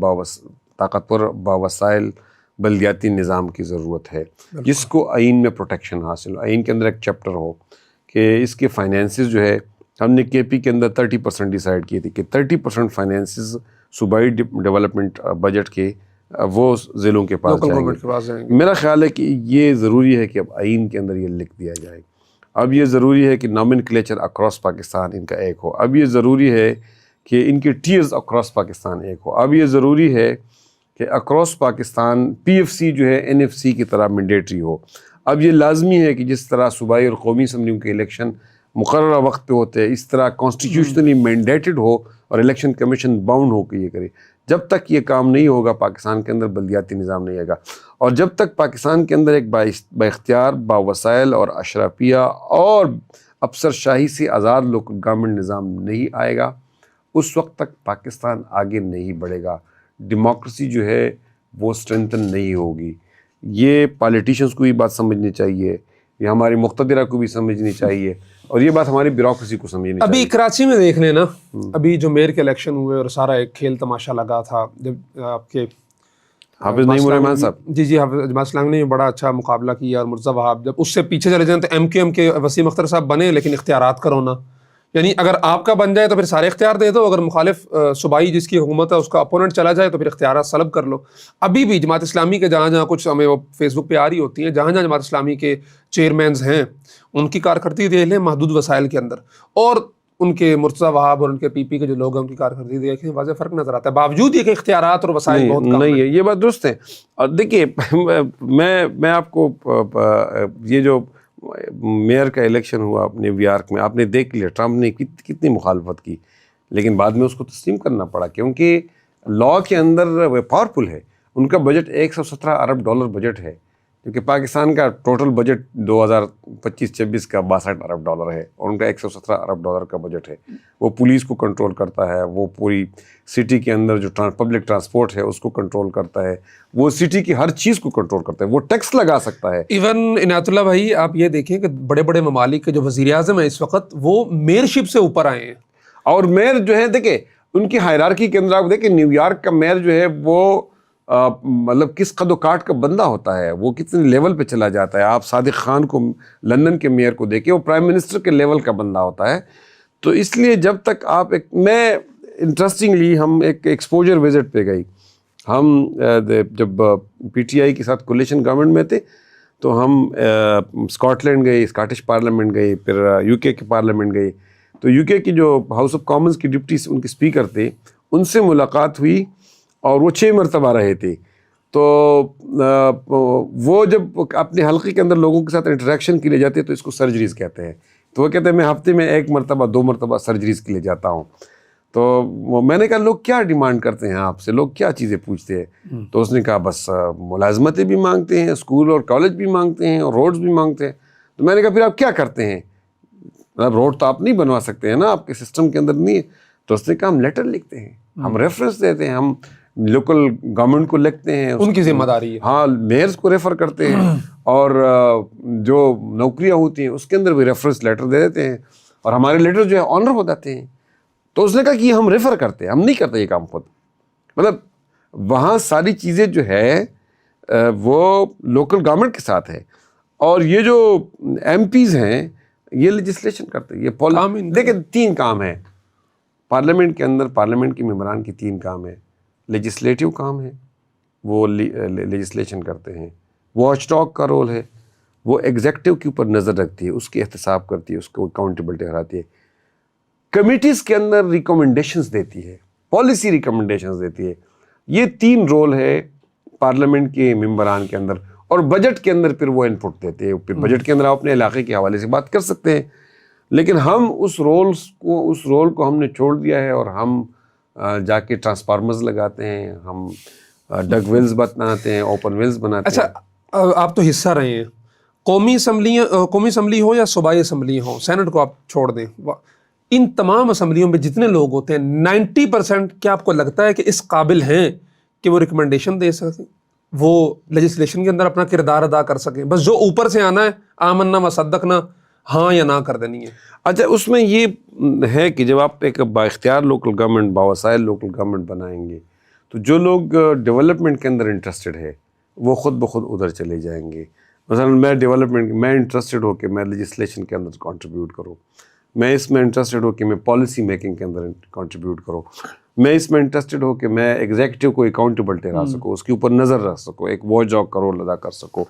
Speaker 2: طاقتور باوسائل بلدیاتی نظام کی ضرورت ہے جس کو آئین میں پروٹیکشن حاصل ہو. آئین کے اندر ایک چیپٹر ہو کہ اس کے فائنینسز جو ہے, ہم نے کے پی کے اندر 30% ڈیسائیڈ کی تھی کہ 30% فائنینسز صوبائی ڈیولپمنٹ بجٹ کے وہ ضلعوں کے پاس جائیں گے. میرا خیال ہے کہ یہ ضروری ہے کہ اب آئین کے اندر یہ لکھ دیا جائے. اب یہ ضروری ہے کہ نامنکلیچر اکراس پاکستان ان کا ایک ہو. اب یہ ضروری ہے کہ ان کے ٹیئرز اکراس پاکستان ایک ہو. اب یہ ضروری ہے کہ across Pakistan P F C جو ہے این ایف سی کی طرح مینڈیٹری ہو. اب یہ لازمی ہے کہ جس طرح صوبائی اور قومی اسمبلیوں کے الیکشن مقررہ وقت پہ ہوتے ہیں اس طرح کانسٹیٹیوشنلی مینڈیٹڈ ہو اور الیکشن کمیشن باؤنڈ ہو کے یہ کرے. جب تک یہ کام نہیں ہوگا پاکستان کے اندر بلدیاتی نظام نہیں آئے گا. اور جب تک پاکستان کے اندر ایک با اختیار باوسائل اور اشرافیہ اور افسر شاہی سے آزاد لوکل گورنمنٹ نظام نہیں آئے گا اس وقت تک پاکستان آگے نہیں بڑھے گا. ڈیموکریسی جو ہے وہ اسٹرینتھن نہیں ہوگی. یہ پالیٹیشنز کو بھی بات سمجھنی چاہیے, یہ ہماری مقتدرہ کو بھی سمجھنی چاہیے اور یہ بات ہماری بیوروکریسی کو سمجھنی چاہیے.
Speaker 1: ابھی کراچی میں دیکھ لیں نا, ابھی جو میئر کے الیکشن ہوئے اور سارا ایک کھیل تماشا لگا تھا جب آپ کے
Speaker 2: حافظ نعیم الرحمان صاحب
Speaker 1: جی حافظ جماعت اسلامی نے بڑا اچھا مقابلہ کیا اور مرزا وہاب جب اس سے پیچھے چلے جائیں تو ایم کیو ایم کے وسیم اختر صاحب بنے لیکن اختیارات کا رونا, یعنی اگر آپ کا بن جائے تو پھر سارے اختیار دے دو, اگر مخالف صوبائی جس کی حکومت ہے اس کا اپوننٹ چلا جائے تو پھر اختیارات سلب کر لو. ابھی بھی جماعت اسلامی کے جہاں کچھ ہمیں وہ فیس بک پہ آ رہی ہوتی ہیں جہاں جماعت اسلامی کے چیئرمینز ہیں ان کی کارکردگی دیکھ لیں محدود وسائل کے اندر, اور ان کے مرتضیٰ وہاب اور ان کے پی پی کے جو لوگ ہیں ان کی کارکردگی دیکھیں واضح فرق نظر آتا ہے, باوجود یہ کہ اختیارات اور وسائل بہت کم
Speaker 2: نہیں ہے. یہ بات درست ہے. اور دیکھیے میں آپ کو یہ جو میئر کا الیکشن ہوا نیو یارک میں آپ نے دیکھ لیا ٹرمپ نے کتنی مخالفت کی لیکن بعد میں اس کو تسلیم کرنا پڑا کیونکہ لا کے اندر وہ پاورفل ہے. ان کا بجٹ $117 ارب بجٹ ہے کیونکہ پاکستان کا ٹوٹل بجٹ 2025-26 کا $62 ارب ہے اور ان کا $117 ارب کا بجٹ ہے. وہ پولیس کو کنٹرول کرتا ہے, وہ پوری سٹی کے اندر جو پبلک ٹرانسپورٹ ہے اس کو کنٹرول کرتا ہے, وہ سٹی کی ہر چیز کو کنٹرول کرتا ہے, وہ ٹیکس لگا سکتا ہے.
Speaker 1: ایون عنایت اللہ بھائی آپ یہ دیکھیں کہ بڑے بڑے ممالک کے جو وزیر اعظم ہیں اس وقت وہ میئرشپ سے اوپر آئے ہیں.
Speaker 2: اور میئر جو ہے دیکھیں ان کی ہائرارکی کے اندر آپ دیکھیں نیو یارک کا میئر جو ہے وہ مطلب کس قد و کاٹ کا بندہ ہوتا ہے, وہ کتنے لیول پہ چلا جاتا ہے. آپ صادق خان کو لندن کے میئر کو دیکھیں وہ پرائم منسٹر کے لیول کا بندہ ہوتا ہے. تو اس لیے جب تک آپ میں انٹرسٹنگلی ہم ایک ایکسپوجر وزٹ پہ گئی, ہم جب پی ٹی آئی کے ساتھ کولیشن گورنمنٹ میں تھے تو ہم اسکاٹ لینڈ گئے, اسکاٹش پارلیمنٹ گئے, پھر یو کے پارلیمنٹ گئے. تو یو کے کی جو ہاؤس آف کامنز کی ڈپٹی ان کے اسپیکر تھے ان سے ملاقات ہوئی اور وہ 6 مرتبہ رہے تھے. تو وہ جب اپنے حلقے کے اندر لوگوں کے ساتھ انٹریکشن کے لیے جاتے ہیں تو اس کو سرجریز کہتے ہیں. تو وہ کہتے ہیں میں ہفتے میں 1 مرتبہ 2 مرتبہ سرجریز کے لیے جاتا ہوں. تو میں نے کہا لوگ کیا ڈیمانڈ کرتے ہیں آپ سے, لوگ کیا چیزیں پوچھتے ہیں؟ تو اس نے کہا بس ملازمتیں بھی مانگتے ہیں, اسکول اور کالج بھی مانگتے ہیں اور روڈز بھی مانگتے ہیں. تو میں نے کہا پھر آپ کیا کرتے ہیں؟ مطلب روڈ تو آپ نہیں بنوا سکتے ہیں نا, آپ کے سسٹم کے اندر نہیں ہے. تو اس نے کہا ہم لیٹر لکھتے ہیں, ہم ریفرنس دیتے ہیں, ہم لوکل گورنمنٹ کو لکھتے ہیں,
Speaker 1: ان کی ذمہ داری ہے.
Speaker 2: ہاں میئرز کو ریفر کرتے ہیں اور جو نوکریاں ہوتی ہیں اس کے اندر بھی ریفرنس لیٹر دے دیتے ہیں اور ہمارے لیٹر جو ہے آنر ہو جاتے ہیں. تو اس نے کہا کہ ہم ریفر کرتے ہیں, ہم نہیں کرتے یہ کام خود. مطلب وہاں ساری چیزیں جو ہے وہ لوکل گورنمنٹ کے ساتھ ہے. اور یہ جو ایم پیز ہیں یہ لیجسلیشن کرتے ہیں. یہ دیکھیں 3 کام ہیں پارلیمنٹ کے اندر, پارلیمنٹ کے ممبران کی 3 کام ہیں. لیجسلیٹو کام ہے, وہ لیجسلیشن کرتے ہیں. واچ ڈاگ کا رول ہے, وہ ایگزیکٹو کے اوپر نظر رکھتی ہے, اس کی احتساب کرتی ہے, اس کو اکاؤنٹیبلٹی ہراتی ہے. کمیٹیز کے اندر ریکمنڈیشنز دیتی ہے, پالیسی ریکمنڈیشنز دیتی ہے. یہ 3 رول ہے پارلیمنٹ کے ممبران کے اندر. اور بجٹ کے اندر پھر وہ ان پٹ دیتے ہیں. پھر بجٹ کے اندر آپ اپنے علاقے کے حوالے سے بات کر سکتے ہیں, لیکن ہم اس رول کو ہم نے چھوڑ دیا ہے اور ہم جا کے ٹرانسفارمرز لگاتے ہیں، ہم ڈگ ویلز بناتے ہیں، اوپن ویلز بناتے ہیں۔
Speaker 1: اچھا، آپ تو حصہ رہے ہیں، قومی اسمبلی ہو یا صوبائی اسمبلی ہو، سینٹ کو آپ چھوڑ دیں، ان تمام اسمبلیوں میں جتنے لوگ ہوتے ہیں 90% کیا آپ کو لگتا ہے کہ اس قابل ہیں کہ وہ ریکمنڈیشن دے سکیں، وہ لیجسلیشن کے اندر اپنا کردار ادا کر سکیں؟ بس جو اوپر سے آنا ہے آمنا و صدقنا، ہاں یا نہ کر دینی ہے۔
Speaker 2: اچھا، اس میں یہ ہے کہ جب آپ ایک با اختیار لوکل گورنمنٹ، باوسائل لوکل گورنمنٹ بنائیں گے تو جو لوگ ڈیولپمنٹ کے اندر انٹرسٹڈ ہے وہ خود بخود ادھر چلے جائیں گے۔ مثلا میں انٹرسٹڈ ہو کہ میں لیجسلیشن کے اندر کنٹریبیوٹ کروں، میں اس میں انٹرسٹڈ ہو کہ میں پالیسی میکنگ کے اندر کنٹریبیوٹ کروں، میں اس میں انٹرسٹڈ ہو کہ میں ایگزیکٹو کو اکاؤنٹیبل ٹھہرا سکوں، اس کے اوپر نظر رکھ سکوں، ایک واچ ڈاگ کا رول ادا کر سکوں،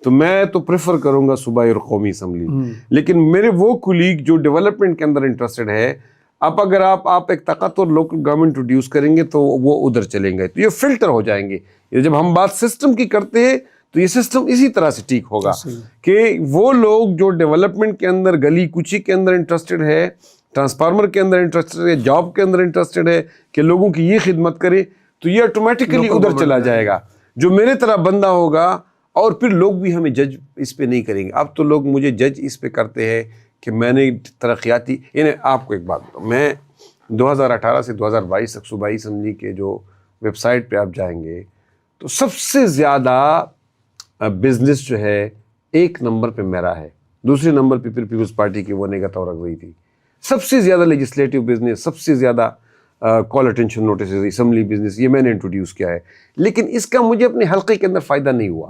Speaker 2: تو میں تو پریفر کروں گا صوبائی اور قومی اسمبلی۔ لیکن میرے وہ کولیگ جو ڈیولپمنٹ کے اندر انٹرسٹڈ ہے، اب اگر آپ ایک طاقتور لوکل گورنمنٹ انٹروڈیوس کریں گے تو وہ ادھر چلیں گے، تو یہ فلٹر ہو جائیں گے۔ یہ جب ہم بات سسٹم کی کرتے ہیں تو یہ سسٹم اسی طرح سے ٹھیک ہوگا کہ وہ لوگ جو ڈیولپمنٹ کے اندر، گلی کوچی کے اندر انٹرسٹڈ ہے، ٹرانسفارمر کے اندر انٹرسٹڈ ہے، جاب کے اندر انٹرسٹڈ ہے کہ لوگوں کی یہ خدمت کرے، تو یہ آٹومیٹیکلی ادھر چلا جائے گا۔ جو میرے طرح بندہ ہوگا، اور پھر لوگ بھی ہمیں جج اس پہ نہیں کریں گے۔ اب تو لوگ مجھے جج اس پہ کرتے ہیں کہ میں نے ترقیاتی، یعنی آپ کو ایک بات بتاؤں، میں 2018 سے 2022 تک صوبائی اسمبلی کے جو ویب سائٹ پہ آپ جائیں گے تو سب سے زیادہ بزنس جو ہے ایک نمبر پہ میرا ہے، دوسرے نمبر پہ پھر پیپلز پارٹی کی وہ نگہت اور رکھ رہی تھی۔ سب سے زیادہ لیجسلیٹو بزنس، سب سے زیادہ کال اٹینشن نوٹسز، اسمبلی بزنس، یہ میں نے انٹروڈیوس کیا ہے، لیکن اس کا مجھے اپنے حلقے کے اندر فائدہ نہیں ہوا۔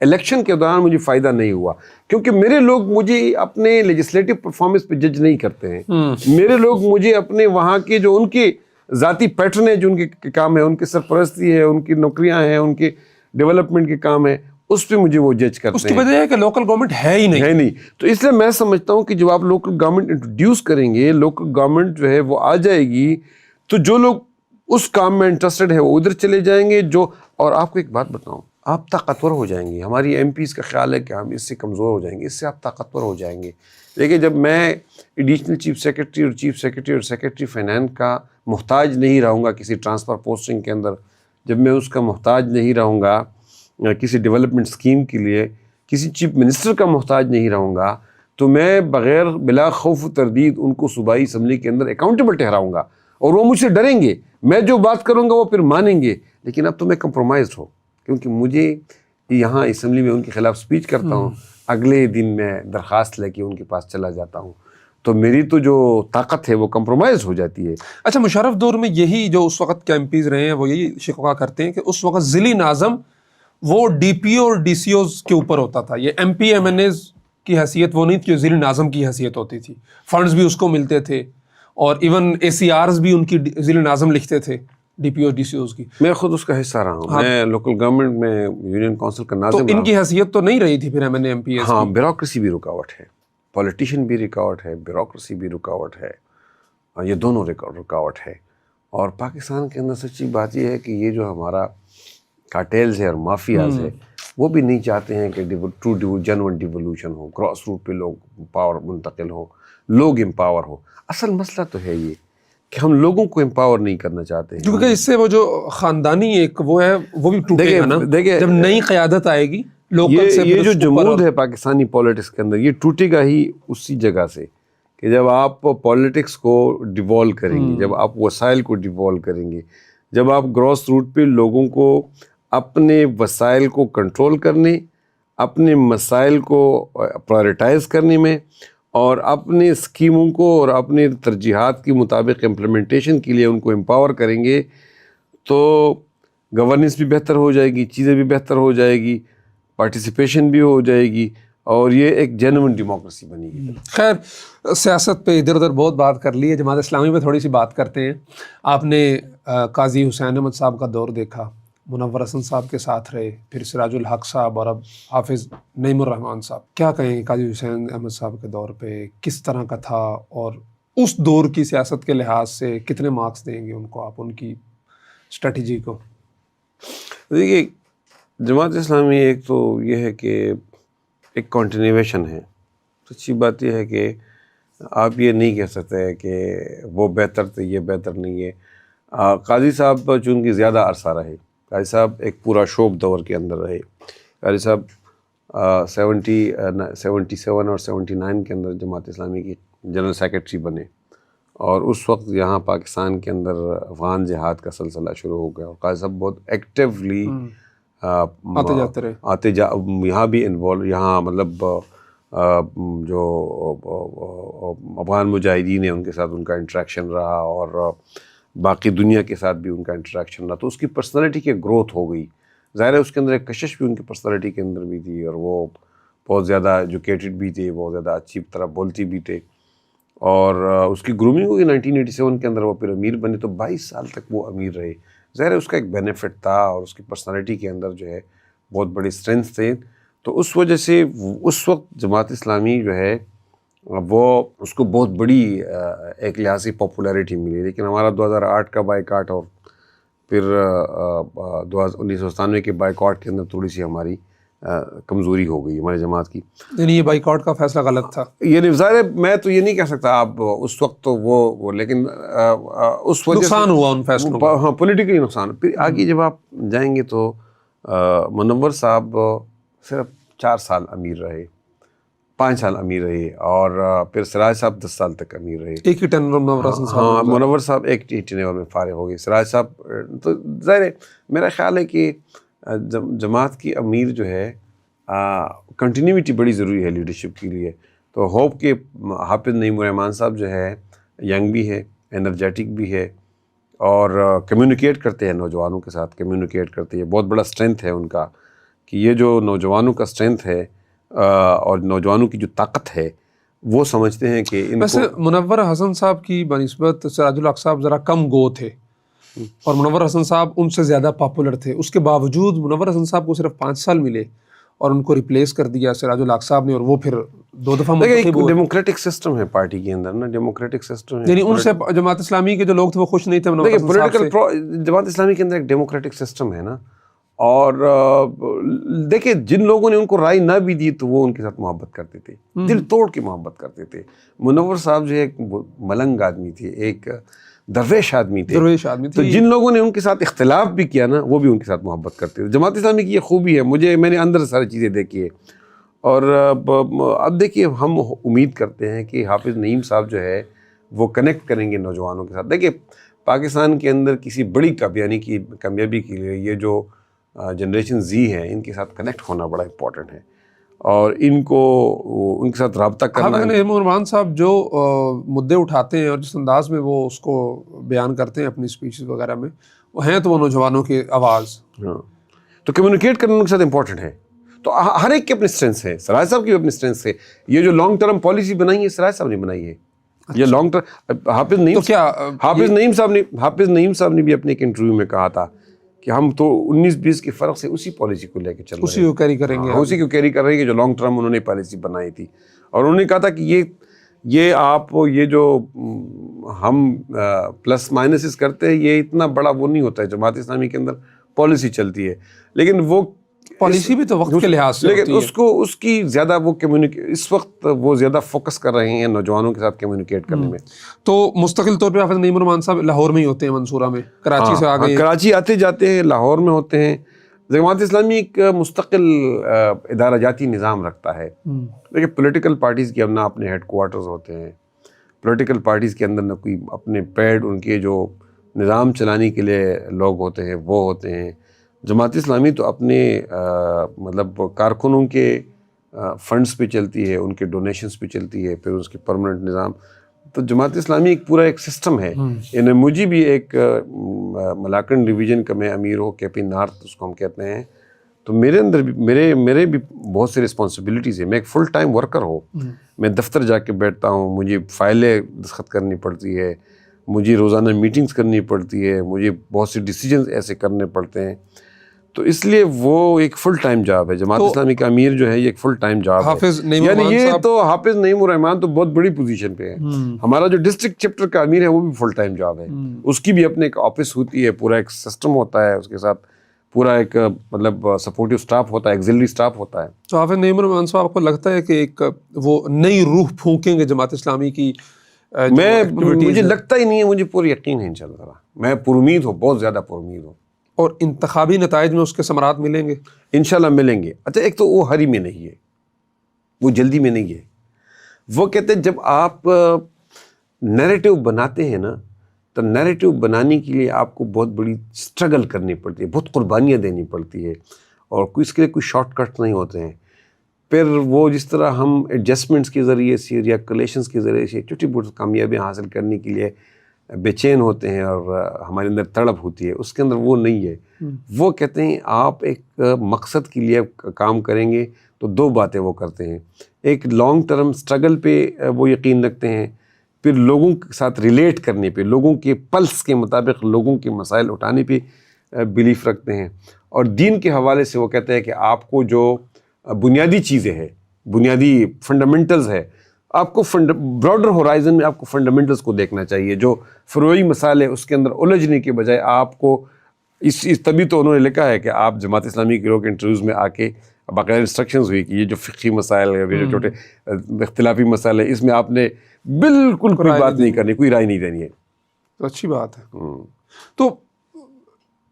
Speaker 2: الیکشن کے دوران مجھے فائدہ نہیں ہوا کیونکہ میرے لوگ مجھے اپنے لیجسلیٹو پرفارمنس پہ جج نہیں کرتے ہیں۔ میرے لوگ مجھے اپنے وہاں کے جو ان کے ذاتی پیٹرن ہے، جو ان کے کام ہے، ان کی سرپرستی ہے، ان کی نوکریاں ہیں، ان کے ڈیولپمنٹ کے کام ہے، اس پہ مجھے وہ جج کرتے ہیں۔
Speaker 1: اس کی وجہ ہے کہ لوکل گورنمنٹ ہے ہی نہیں۔
Speaker 2: تو اس لیے میں سمجھتا ہوں کہ جب آپ لوکل گورنمنٹ انٹروڈیوس کریں گے، لوکل گورنمنٹ جو ہے وہ آ جائے گی، تو جو لوگ اس کام میں انٹرسٹڈ ہے وہ ادھر چلے جائیں گے۔ اور آپ کو ایک بات بتاؤں، آپ طاقتور ہو جائیں گے۔ ہماری ایم پیز کا خیال ہے کہ ہم اس سے کمزور ہو جائیں گے، اس سے آپ طاقتور ہو جائیں گے۔ دیکھیں، جب میں ایڈیشنل چیف سیکرٹری اور چیف سیکرٹری اور سیکرٹری فائنانس کا محتاج نہیں رہوں گا کسی ٹرانسفر پوسٹنگ کے اندر، جب میں اس کا محتاج نہیں رہوں گا کسی ڈیولپمنٹ اسکیم کے لیے، کسی چیف منسٹر کا محتاج نہیں رہوں گا، تو میں بغیر بلا خوف و تردید ان کو صوبائی اسمبلی کے اندر اکاؤنٹیبل ٹھہراؤں گا، اور وہ مجھ سے ڈریں گے۔ میں جو بات کروں گا وہ پھر مانیں گے، لیکن اب تو میں کمپرومائزڈ ہوں، کیونکہ مجھے یہاں اسمبلی میں ان کے خلاف سپیچ کرتا ہوں، اگلے دن میں درخواست لے کے ان کے پاس چلا جاتا ہوں، تو میری تو جو طاقت ہے وہ کمپرومائز ہو جاتی ہے۔
Speaker 1: اچھا، مشرف دور میں یہی جو اس وقت کے ایم پیز رہے ہیں وہ یہی شکوہ کرتے ہیں کہ اس وقت ضلعی ناظم وہ ڈی پی او اور ڈی سی اوز کے اوپر ہوتا تھا، یہ M P M N As کی حیثیت وہ نہیں تھی، جو ضلعی ناظم کی حیثیت ہوتی تھی، فنڈز بھی اس کو ملتے تھے، اور ایون اے سی آرز بھی ان کی ضلعی ناظم لکھتے تھے، D P O D C Os کی۔
Speaker 2: میں خود اس کا حصہ رہا ہوں، میں لوکل گورنمنٹ میں یونین کونسل کا ناظم
Speaker 1: تو
Speaker 2: رہا
Speaker 1: ان کی حیثیت تو نہیں رہی تھی پھر M N A M P As?
Speaker 2: ہاں، بیوروکریسی بھی رکاوٹ ہے، پولیٹیشین بھی رکاوٹ ہے، بیوروکریسی بھی رکاوٹ ہے، یہ دونوں رکاوٹ ہے۔ اور پاکستان کے اندر سچی بات یہ ہے کہ یہ جو ہمارا کارٹیلز ہے اور مافیاز ہے، وہ بھی نہیں چاہتے ہیں کہ ٹرو جنون ڈیولوشن ہو، گراس روٹ پہ لوگ پاور منتقل ہو، لوگ امپاور ہو۔ اصل مسئلہ تو ہے یہ کہ ہم لوگوں کو امپاور نہیں کرنا چاہتے ہیں،
Speaker 1: کیونکہ اس سے وہ جو خاندانی ایک وہ ہے وہ بھی ٹوٹے گا نا، جب نئی قیادت آئے گی لوکل سے۔
Speaker 2: یہ جو جمود ہے پاکستانی پولیٹکس کے اندر، یہ ٹوٹے گا ہی اسی جگہ سے کہ جب آپ پولیٹکس کو ڈیوالو کریں گے، جب آپ وسائل کو ڈیوالو کریں گے، جب آپ گراس روٹ پہ لوگوں کو اپنے وسائل کو کنٹرول کرنے، اپنے مسائل کو پرائرٹائز کرنے میں، اور اپنے اسکیموں کو اور اپنے ترجیحات کے مطابق امپلیمنٹیشن کے لیے ان کو امپاور کریں گے، تو گورننس بھی بہتر ہو جائے گی، چیزیں بھی بہتر ہو جائے گی، پارٹیسپیشن بھی ہو جائے گی، اور یہ ایک جینوئن ڈیموکریسی بنے گی۔
Speaker 1: خیر، سیاست پہ ادھر ادھر بہت بات کر لی ہے، جماعت اسلامی پہ تھوڑی سی بات کرتے ہیں۔ آپ نے قاضی حسین احمد صاحب کا دور دیکھا، منور حسن صاحب کے ساتھ رہے، پھر سراج الحق صاحب، اور اب حافظ نعیم الرحمن صاحب۔ کیا کہیں قاضی حسین احمد صاحب کے دور پہ کس طرح کا تھا، اور اس دور کی سیاست کے لحاظ سے کتنے مارکس دیں گے ان کو آپ، ان کی اسٹریٹجی کو؟
Speaker 2: دیکھیے، جماعت اسلامی ایک تو یہ ہے کہ ایک کنٹینیویشن ہے۔ سچی بات یہ ہے کہ آپ یہ نہیں کہہ سکتے کہ وہ بہتر تھے، یہ بہتر نہیں ہے۔ قاضی صاحب چونکہ زیادہ عرصہ رہے، قاضی صاحب ایک پورا شوب دور کے اندر رہے. قاضی صاحب 77 اور 79 کے اندر جماعت اسلامی کی جنرل سیکرٹری بنے، اور اس وقت یہاں پاکستان کے اندر افغان جہاد کا سلسلہ شروع ہو گیا، اور قاضی صاحب بہت ایکٹیولی یہاں بھی انوالو، یہاں مطلب جو افغان مجاہدین ہیں ان کے ساتھ ان کا انٹریکشن رہا، اور باقی دنیا کے ساتھ بھی ان کا انٹریکشن رہا، تو اس کی پرسنالٹی کی گروتھ ہو گئی. ظاہر ہے اس کے اندر ایک کشش بھی ان کی پرسنالٹی کے اندر بھی تھی، اور وہ بہت زیادہ ایجوکیٹڈ بھی تھے، بہت زیادہ اچھی طرح بولتی بھی تھے، اور اس کی گرومنگ ہوئی 1987 کے اندر. وہ پھر امیر بنے تو 22 سال تک وہ امیر رہے. ظاہر ہے اس کا ایک بینیفٹ تھا، اور اس کی پرسنالٹی کے اندر جو ہے بہت بڑی اسٹرینتھ تھے. تو اس وجہ سے اس وقت جماعت اسلامی جو ہے وہ اس کو بہت بڑی ایک لحاظ سے پاپولیرٹی ملی. لیکن ہمارا 2008 کا بائیکاٹ اور پھر 1997 کے بائیکاٹ کے اندر تھوڑی سی ہماری کمزوری ہو گئی ہماری جماعت کی.
Speaker 1: یعنی یہ بائیکاٹ کا فیصلہ غلط تھا؟
Speaker 2: یعنی ظاہر ہے میں تو یہ نہیں کہہ سکتا آپ اس وقت تو وہ لیکن اس وجہ
Speaker 1: نقصان ہوا ان فیصلوں کا.
Speaker 2: ہاں پولیٹیکلی نقصان. پھر آگے جب آپ جائیں گے تو منور صاحب صرف 4 سال امیر رہے، 5 سال امیر رہے، اور پھر سراج صاحب 10 سال تک امیر رہے.
Speaker 1: ایک ہی ٹینور منور حسن صاحب.
Speaker 2: ہاں منور صاحب ایک ہی ٹینور میں فارغ ہو گئے. سراج صاحب تو ظاہر ہے میرا خیال ہے کہ جماعت کی امیر جو ہے کنٹینیوٹی بڑی ضروری ہے لیڈرشپ کے لیے. تو ہوپ کہ حافظ نعیم الرحمان صاحب جو ہے ینگ بھی ہے، انرجیٹک بھی ہے، اور کمیونیکیٹ کرتے ہیں نوجوانوں کے ساتھ، کمیونیکیٹ کرتے ہیں. بہت بڑا اسٹرینتھ ہے ان کا کہ یہ جو نوجوانوں کا اسٹرینتھ ہے اور نوجوانوں کی جو طاقت ہے وہ سمجھتے ہیں کہ ان
Speaker 1: ویسے منور حسن صاحب کی بنسبت سراج الحق صاحب ذرا کم گو تھے، اور منور حسن صاحب ان سے زیادہ پاپولر تھے. اس کے باوجود منور حسن صاحب کو صرف 5 سال ملے اور ان کو ریپلیس کر دیا سراج الحق صاحب نے، اور وہ پھر 2 دفعہ منتخب ہوئے.
Speaker 2: ڈیموکریٹک سسٹم ہے پارٹی کے اندر نا، ڈیموکریٹک سسٹم ہے.
Speaker 1: یعنی ان سے جماعت اسلامی کے جو لوگ تھے وہ خوش نہیں تھے منور حسن صاحب سے.
Speaker 2: جماعت اسلامی کے اندر ایک ڈیموکریٹک سسٹم ہے نا، اور دیکھیں جن لوگوں نے ان کو رائے نہ بھی دی تو وہ ان کے ساتھ محبت کرتے تھے، دل توڑ کے محبت کرتے تھے. منور صاحب جو ہے ایک ملنگ آدمی تھے، ایک درویش آدمی تھے، تو جن لوگوں نے ان کے ساتھ اختلاف بھی کیا نا وہ بھی ان کے ساتھ محبت کرتے تھے. جماعت اسلامی کی یہ خوبی ہے، میں نے اندر ساری چیزیں دیکھی ہے. اور اب دیکھیے ہم امید کرتے ہیں کہ حافظ نعیم صاحب جو ہے وہ کنیکٹ کریں گے نوجوانوں کے ساتھ. دیکھیے پاکستان کے اندر کسی بڑی کامیابی کے لیے یہ جو جنریشن زی ہے ان کے ساتھ کنیکٹ ہونا بڑا امپورٹنٹ ہے، اور ان کے ساتھ رابطہ کرنا.
Speaker 1: حافظ نعیم الرحمان صاحب جو مدعے اٹھاتے ہیں اور جس انداز میں وہ اس کو بیان کرتے ہیں اپنی اسپیچز وغیرہ میں، وہ ہیں تو وہ نوجوانوں کی آواز.
Speaker 2: ہاں تو کمیونیکیٹ کرنا ان کے ساتھ امپورٹنٹ ہے. تو ہر ایک کے اپنے اسٹرینتھس ہیں، سراج صاحب کی بھی اپنے اسٹرینتھس ہے. یہ جو لانگ ٹرم پالیسی بنائی ہے سراج صاحب نے بنائی ہے. یہ لانگ ٹرم حافظ نعیم صاحب نے بھی اپنے ایک انٹرویو میں کہا تھا کہ ہم تو 19-20 کے فرق سے اسی پالیسی کو لے کے چل رہے ہیں،
Speaker 1: اسی کو کیری کریں گے،
Speaker 2: اسی کو کیری کر رہے ہیں کہ جو لانگ ٹرم انہوں نے پالیسی بنائی تھی. اور انہوں نے کہا تھا کہ یہ آپ یہ جو ہم پلس مائنسز کرتے ہیں یہ اتنا بڑا وہ نہیں ہوتا ہے. جماعت اسلامی کے اندر پالیسی چلتی ہے، لیکن وہ
Speaker 1: پالیسی بھی تو وقت کے لحاظ سے
Speaker 2: لیکن اس کی زیادہ وہ اس وقت وہ زیادہ فوکس کر رہے ہیں نوجوانوں کے ساتھ کمیونیکیٹ کرنے میں.
Speaker 1: تو مستقل طور پہ حافظ نعیم الرحمان صاحب لاہور میں ہی ہوتے ہیں، منصورہ میں، کراچی سے آگے
Speaker 2: کراچی آتے جاتے ہیں، لاہور میں ہوتے ہیں. جماعت اسلامی ایک مستقل ادارہ جاتی نظام رکھتا ہے. دیکھیے پولیٹیکل پارٹیز کے اپنا اپنے ہیڈ کوارٹرز ہوتے ہیں، پولیٹیکل پارٹیز کے اندر نہ کوئی اپنے پیڈ ان کے جو نظام چلانے کے لیے لوگ ہوتے ہیں وہ ہوتے ہیں. جماعت اسلامی تو اپنے مطلب کارکنوں کے فنڈز پہ چلتی ہے، ان کے ڈونیشنز پہ چلتی ہے، پھر اس کے پرماننٹ نظام. تو جماعت اسلامی ایک پورا ایک سسٹم ہے. یعنی مجھے بھی ایک ملاکنڈ ڈویژن کا میں امیر ہوں، کے پی نارتھ اس کو ہم کہتے ہیں، تو میرے اندر بھی میرے بھی بہت سی رسپانسبلٹیز ہیں. میں ایک فل ٹائم ورکر ہوں، میں دفتر جا کے بیٹھتا ہوں، مجھے فائلیں دستخط کرنی پڑتی ہے، مجھے روزانہ میٹنگز کرنی پڑتی ہے، مجھے بہت سے ڈیسیجنز ایسے کرنے پڑتے ہیں. تو اس لیے وہ ایک فل ٹائم جاب ہے. جماعت اسلامی کا امیر جو ہے یہ ایک فل ٹائم جاب ہے. یعنی یہ تو حافظ نعیم الرحمان تو بہت بڑی پوزیشن پہ ہے. ہمارا جو ڈسٹرکٹ چیپٹر کا امیر ہے وہ بھی فل ٹائم جاب ہے. اس کی بھی اپنے ایک آفس ہوتی ہے، پورا ایک سسٹم ہوتا ہے، اس کے ساتھ پورا ایک مطلب سپورٹیو سٹاف ہوتا ہے، ایگزیلری سٹاف ہوتا ہے.
Speaker 1: تو حافظ نعیم الرحمان صاحب آپ کو لگتا ہے کہ ایک وہ نئی روح پھونکیں گے جماعت اسلامی کی
Speaker 2: مجھے لگتا ہی نہیں ہے, مجھے پورا یقین ہے انشاءاللہ, میں پر امید ہوں, بہت زیادہ پر امید ہوں.
Speaker 1: اور انتخابی نتائج میں اس کے ثمرات ملیں گے
Speaker 2: انشاءاللہ ملیں گے. اچھا ایک تو وہ ہری میں نہیں ہے, وہ جلدی میں نہیں ہے. وہ کہتے ہیں جب آپ نیریٹو بناتے ہیں نا, تو نیریٹو بنانے کے لیے آپ کو بہت بڑی سٹرگل کرنی پڑتی ہے, بہت قربانیاں دینی پڑتی ہے, اور اس کے لیے کوئی شارٹ کٹ نہیں ہوتے ہیں. پھر وہ جس طرح ہم ایڈجسٹمنٹس کے ذریعے سے یا کلیشنس کے ذریعے سے چھوٹی موٹی کامیابیاں حاصل کرنے کے لیے بے چین ہوتے ہیں اور ہمارے اندر تڑپ ہوتی ہے, اس کے اندر وہ نہیں ہے. وہ کہتے ہیں آپ ایک مقصد کے لیے کام کریں گے تو دو باتیں وہ کرتے ہیں, ایک لانگ ٹرم سٹرگل پہ وہ یقین رکھتے ہیں, پھر لوگوں کے ساتھ ریلیٹ کرنے پہ, لوگوں کے پلس کے مطابق لوگوں کے مسائل اٹھانے پہ بلیف رکھتے ہیں. اور دین کے حوالے سے وہ کہتے ہیں کہ آپ کو جو بنیادی چیزیں ہیں, بنیادی فنڈامنٹلز ہے, آپ کو براڈر ہورائزن میں آپ کو فنڈامنٹلز کو دیکھنا چاہیے. جو فروعی مسائل ہے اس کے اندر الجھنے کے بجائے آپ کو اس تبھی تو انہوں نے لکھا ہے کہ آپ جماعت اسلامی کے لوگ انٹرویوز میں آ کے باقاعدہ انسٹرکشنز ہوئی کہ یہ جو فقہی مسائل ہے, جو چھوٹے اختلافی مسائل ہے, اس میں آپ نے بالکل کوئی بات نہیں کرنی, کوئی رائے نہیں دینی ہے.
Speaker 1: تو اچھی بات ہے. تو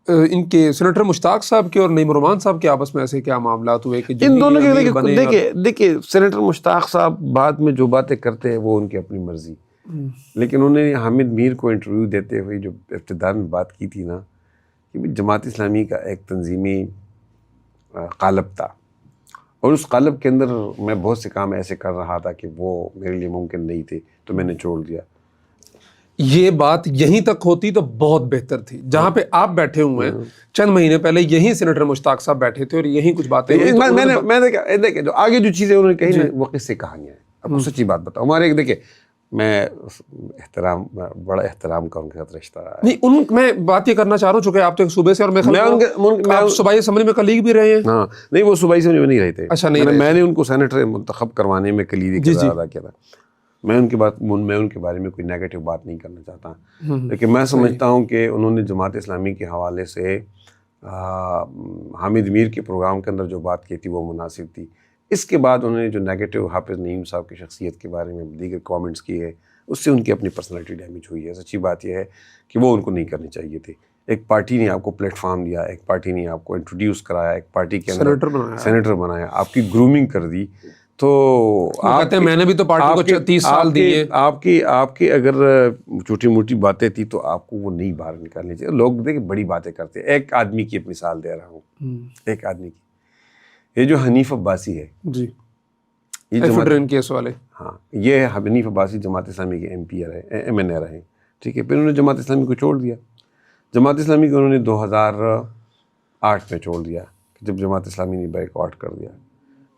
Speaker 1: ان کے سینیٹر مشتاق صاحب کے اور نعیم الرحمان صاحب کے آپس میں ایسے کیا معاملات ہوئے کہ
Speaker 2: ان دونوں کے دیکھیے سینیٹر مشتاق صاحب بعد میں جو باتیں کرتے ہیں وہ ان کی اپنی مرضی, لیکن انہوں نے حامد میر کو انٹرویو دیتے ہوئے جو ابتداء میں بات کی تھی نا کہ جماعت اسلامی کا ایک تنظیمی قالب تھا, اور اس قالب کے اندر میں بہت سے کام ایسے کر رہا تھا کہ وہ میرے لیے ممکن نہیں تھے, تو میں نے چھوڑ دیا.
Speaker 1: یہ بات یہیں تک ہوتی تو بہت بہتر تھی. جہاں پہ آپ بیٹھے ہوئے ہیں, چند مہینے پہلے یہیں سینیٹر مشتاق صاحب بیٹھے تھے اور یہیں کچھ باتیں
Speaker 2: میں دیکھا جو آگے جو چیزیں انہوں نے کہی نا وہ قصے کہانیاں ہیں. آپ کو سچی بات بتاؤں, ہمارے دیکھیں میں بڑا احترام کا ان کے ساتھ رشتہ رہا ہے.
Speaker 1: نہیں میں بات یہ کرنا چاہ رہا ہوں چونکہ آپ تو ایک صوبے سے اور میں صوبائی اسمبلی میں کلیگ بھی رہے ہیں.
Speaker 2: ہاں نہیں وہ صوبائی اسمبلی میں نہیں رہے تھے.
Speaker 1: اچھا نہیں,
Speaker 2: میں نے ان کو سینیٹر منتخب کروانے میں کلیدی کردار ادا کیا تھا. میں ان کے بارے میں کوئی نیگیٹو بات نہیں کرنا چاہتا, لیکن میں سمجھتا ہوں کہ انہوں نے جماعت اسلامی کے حوالے سے حامد میر کے پروگرام کے اندر جو بات کی تھی وہ مناسب تھی. اس کے بعد انہوں نے جو نیگیٹو حافظ نعیم صاحب کی شخصیت کے بارے میں دیگر کامنٹس کیے ہیں, اس سے ان کی اپنی پرسنالٹی ڈیمیج ہوئی ہے. سچی بات یہ ہے کہ وہ ان کو نہیں کرنے چاہیے تھے. ایک پارٹی نے آپ کو پلیٹ فارم دیا, ایک پارٹی نے آپ کو انٹروڈیوس کرایا, ایک پارٹی کے اندر سینیٹر بنایا, آپ کی گرومنگ کر دی, تو آپ
Speaker 1: کہتے ہیں میں نے بھی تو پارٹی کو 30 سال دیے.
Speaker 2: آپ کی اگر چھوٹی موٹی باتیں تھی تو آپ کو وہ نہیں باہر نکالنی چاہیے. لوگ دیکھیں بڑی باتیں کرتے ہیں. ایک آدمی کی مثال دے رہا ہوں, ایک آدمی کی, یہ جو حنیف عباسی ہے
Speaker 1: جی,
Speaker 2: یہ
Speaker 1: کیس والے,
Speaker 2: ہاں یہ حنیف عباسی جماعت اسلامی کے MNA رہے, ٹھیک ہے. پھر انہوں نے جماعت اسلامی کو چھوڑ دیا. جماعت اسلامی کو انہوں نے 2008 میں چھوڑ دیا جب جماعت اسلامی نے بائیک آؤٹ کر دیا.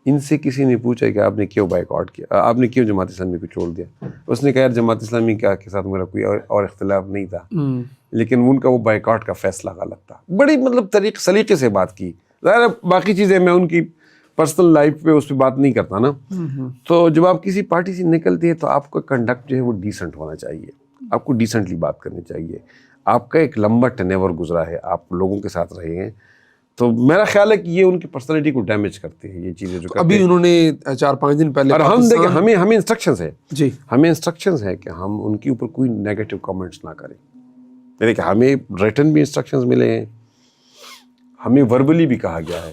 Speaker 2: ان سے کسی نے پوچھا کہ آپ نے کیوں بائیک آؤٹ کیا, آپ نے کیوں جماعت اسلامی کو چھوڑ دیا؟ اس نے کہا یار جماعت اسلامی کے ساتھ میرا کوئی اور اختلاف نہیں تھا, لیکن ان کا وہ بائیک آؤٹ کا فیصلہ غلط تھا. بڑی مطلب سلیقے سے بات کی. ظاہر باقی چیزیں میں ان کی پرسنل لائف پہ اس پہ بات نہیں کرتا نا. تو جب آپ کسی پارٹی سے نکلتے ہیں تو آپ کا کنڈکٹ جو ہے وہ ڈیسنٹ ہونا چاہیے, آپ کو ڈیسنٹلی بات کرنی چاہیے. آپ کا ایک لمبا ٹینیور گزرا ہے, آپ لوگوں کے ساتھ رہے ہیں, تو میرا خیال ہے کہ یہ ان کی پرسنالٹی کو ڈیمیج کرتے ہیں یہ چیزیں جو کرتے ہیں.
Speaker 1: ابھی انہوں نے 4-5 دن پہلے,
Speaker 2: اور ہم دیکھیں ہمیں انسٹرکشنز ہے
Speaker 1: جی,
Speaker 2: ہمیں انسٹرکشنز ہے کہ ہم ان کے اوپر کوئی نیگیٹو کامنٹس نہ کریں. دیکھیں ہمیں ریٹن بھی انسٹرکشنز ملے ہیں, ہمیں وربلی بھی کہا گیا ہے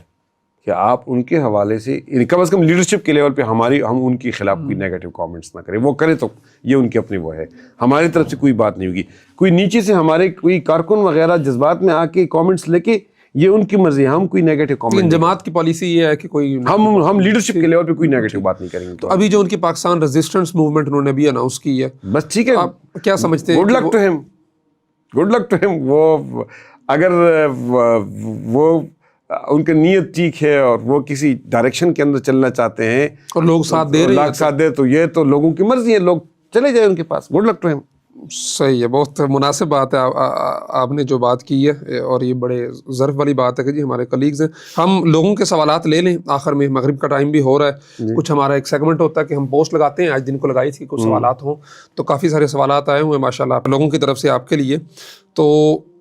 Speaker 2: کہ آپ ان کے حوالے سے کم از کم لیڈرشپ کے لیول پہ ہم ان کے خلاف کوئی نیگیٹو کامنٹس نہ کریں. وہ کرے تو یہ ان کی اپنی وہ ہے, ہماری طرف سے کوئی بات نہیں ہوگی. کوئی نیچے سے ہمارے کوئی کارکن وغیرہ جذبات میں آ کے کامنٹس لے کے, یہ ان کی مرضی ہے, ہم کوئی نیگیٹو کامنٹ.
Speaker 1: جماعت کی پالیسی یہ ہے کہ کوئی
Speaker 2: ہم لیڈرشپ کے لیول پہ کوئی نیگیٹو بات نہیں کریں گے.
Speaker 1: تو ابھی جو ان کی پاکستان ریزسٹنس موومنٹ انہوں نے بھی اناؤنس کی ہے,
Speaker 2: بس ٹھیک ہے,
Speaker 1: آپ کیا سمجھتے ہیں؟
Speaker 2: گڈ لک ٹو ہم, گڈ لک ٹو ہم. وہ اگر وہ ان کی نیت ٹھیک ہے اور وہ کسی ڈائریکشن کے اندر چلنا چاہتے ہیں
Speaker 1: اور لوگ ساتھ دے رہے ہیں,
Speaker 2: ساتھ دے, تو یہ تو لوگوں کی مرضی ہے, لوگ چلے جائیں ان کے پاس. گڈ لک ٹو ہم.
Speaker 1: صحیح ہے, بہت مناسب بات ہے آپ نے جو بات کی ہے, اور یہ بڑے ظرف والی بات ہے کہ جی ہمارے کلیگز ہیں. ہم لوگوں کے سوالات لے لیں, آخر میں مغرب کا ٹائم بھی ہو رہا ہے. کچھ ہمارا ایک سیگمنٹ ہوتا ہے کہ ہم پوسٹ لگاتے ہیں, آج دن کو لگائی تھی کچھ سوالات ہوں, تو کافی سارے سوالات آئے ہوئے ہیں ماشاء اللہ لوگوں کی طرف سے آپ کے لیے. تو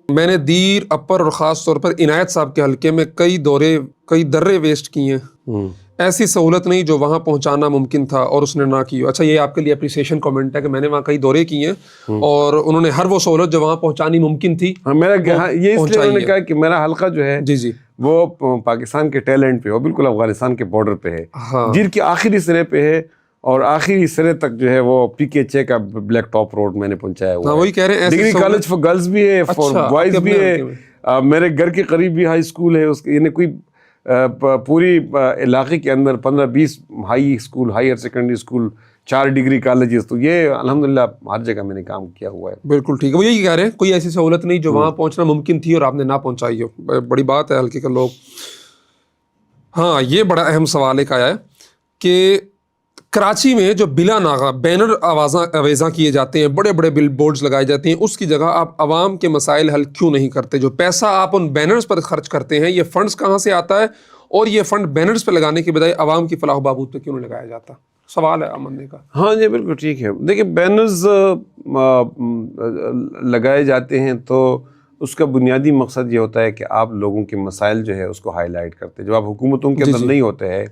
Speaker 1: میں نے دیر اپر اور خاص طور پر عنایت صاحب کے حلقے میں کئی درے ویسٹ کیے ہیں. ایسی سہولت نہیں جو وہاں پہنچانا ممکن تھا اور اس نے نہ کی. اچھا یہ آپ کے لیے اپریسیشن کامنٹ ہے کہ میں نے وہاں کئی دورے کیے ہیں اور انہوں نے ہر وہ سہولت جو وہاں پہنچانی ممکن تھی
Speaker 2: میرا یہ اس لیے انہوں نے کہا کہ میرا حلقہ جو ہے
Speaker 1: جی
Speaker 2: وہ پاکستان کے ٹیلنٹ پہ ہو, بالکل افغانستان کے بارڈر پہ ہے, جیر کے آخری سرے پہ ہے اور آخری سرے تک جو ہے وہ PK6 کا بلیک ٹاپ روڈ میں نے پہنچایا ہوا ہے.
Speaker 1: وہی کہہ رہے ہیں
Speaker 2: ڈگری کالج فار گرلز بھی ہے, فار بوائز بھی ہے, میرے گھر کے قریب بھی ہائی اسکول ہے. اس یعنی کوئی پوری علاقے کے اندر 15-20 high school, higher secondary school, 4 degree colleges, تو یہ الحمدللہ ہر جگہ میں نے کام کیا ہوا ہے.
Speaker 1: بالکل ٹھیک ہے, وہ یہی کہہ رہے ہیں کوئی ایسی سہولت نہیں جو وہاں پہنچنا ممکن تھی اور آپ نے نہ پہنچائی ہو. بڑی بات ہے ہلکے کے لوگ. ہاں یہ بڑا اہم سوال ایک آیا ہے کہ کراچی میں جو بلا ناغہ بینر آویزاں کیے جاتے ہیں, بڑے بڑے بل بورڈز لگائے جاتے ہیں, اس کی جگہ آپ عوام کے مسائل حل کیوں نہیں کرتے؟ جو پیسہ آپ ان بینرز پر خرچ کرتے ہیں یہ فنڈز کہاں سے آتا ہے اور یہ فنڈ بینرز پہ لگانے کی بجائے عوام کی فلاح و بہبود پہ کیوں نہیں لگایا جاتا؟ سوال ہے امن کا.
Speaker 2: ہاں جی بالکل ٹھیک ہے. دیکھیں بینرز لگائے جاتے ہیں تو اس کا بنیادی مقصد یہ ہوتا ہے کہ آپ لوگوں کے مسائل جو ہے اس کو ہائی لائٹ کرتے ہیں. جب آپ حکومتوں کے اندر نہیں ہوتے ہیں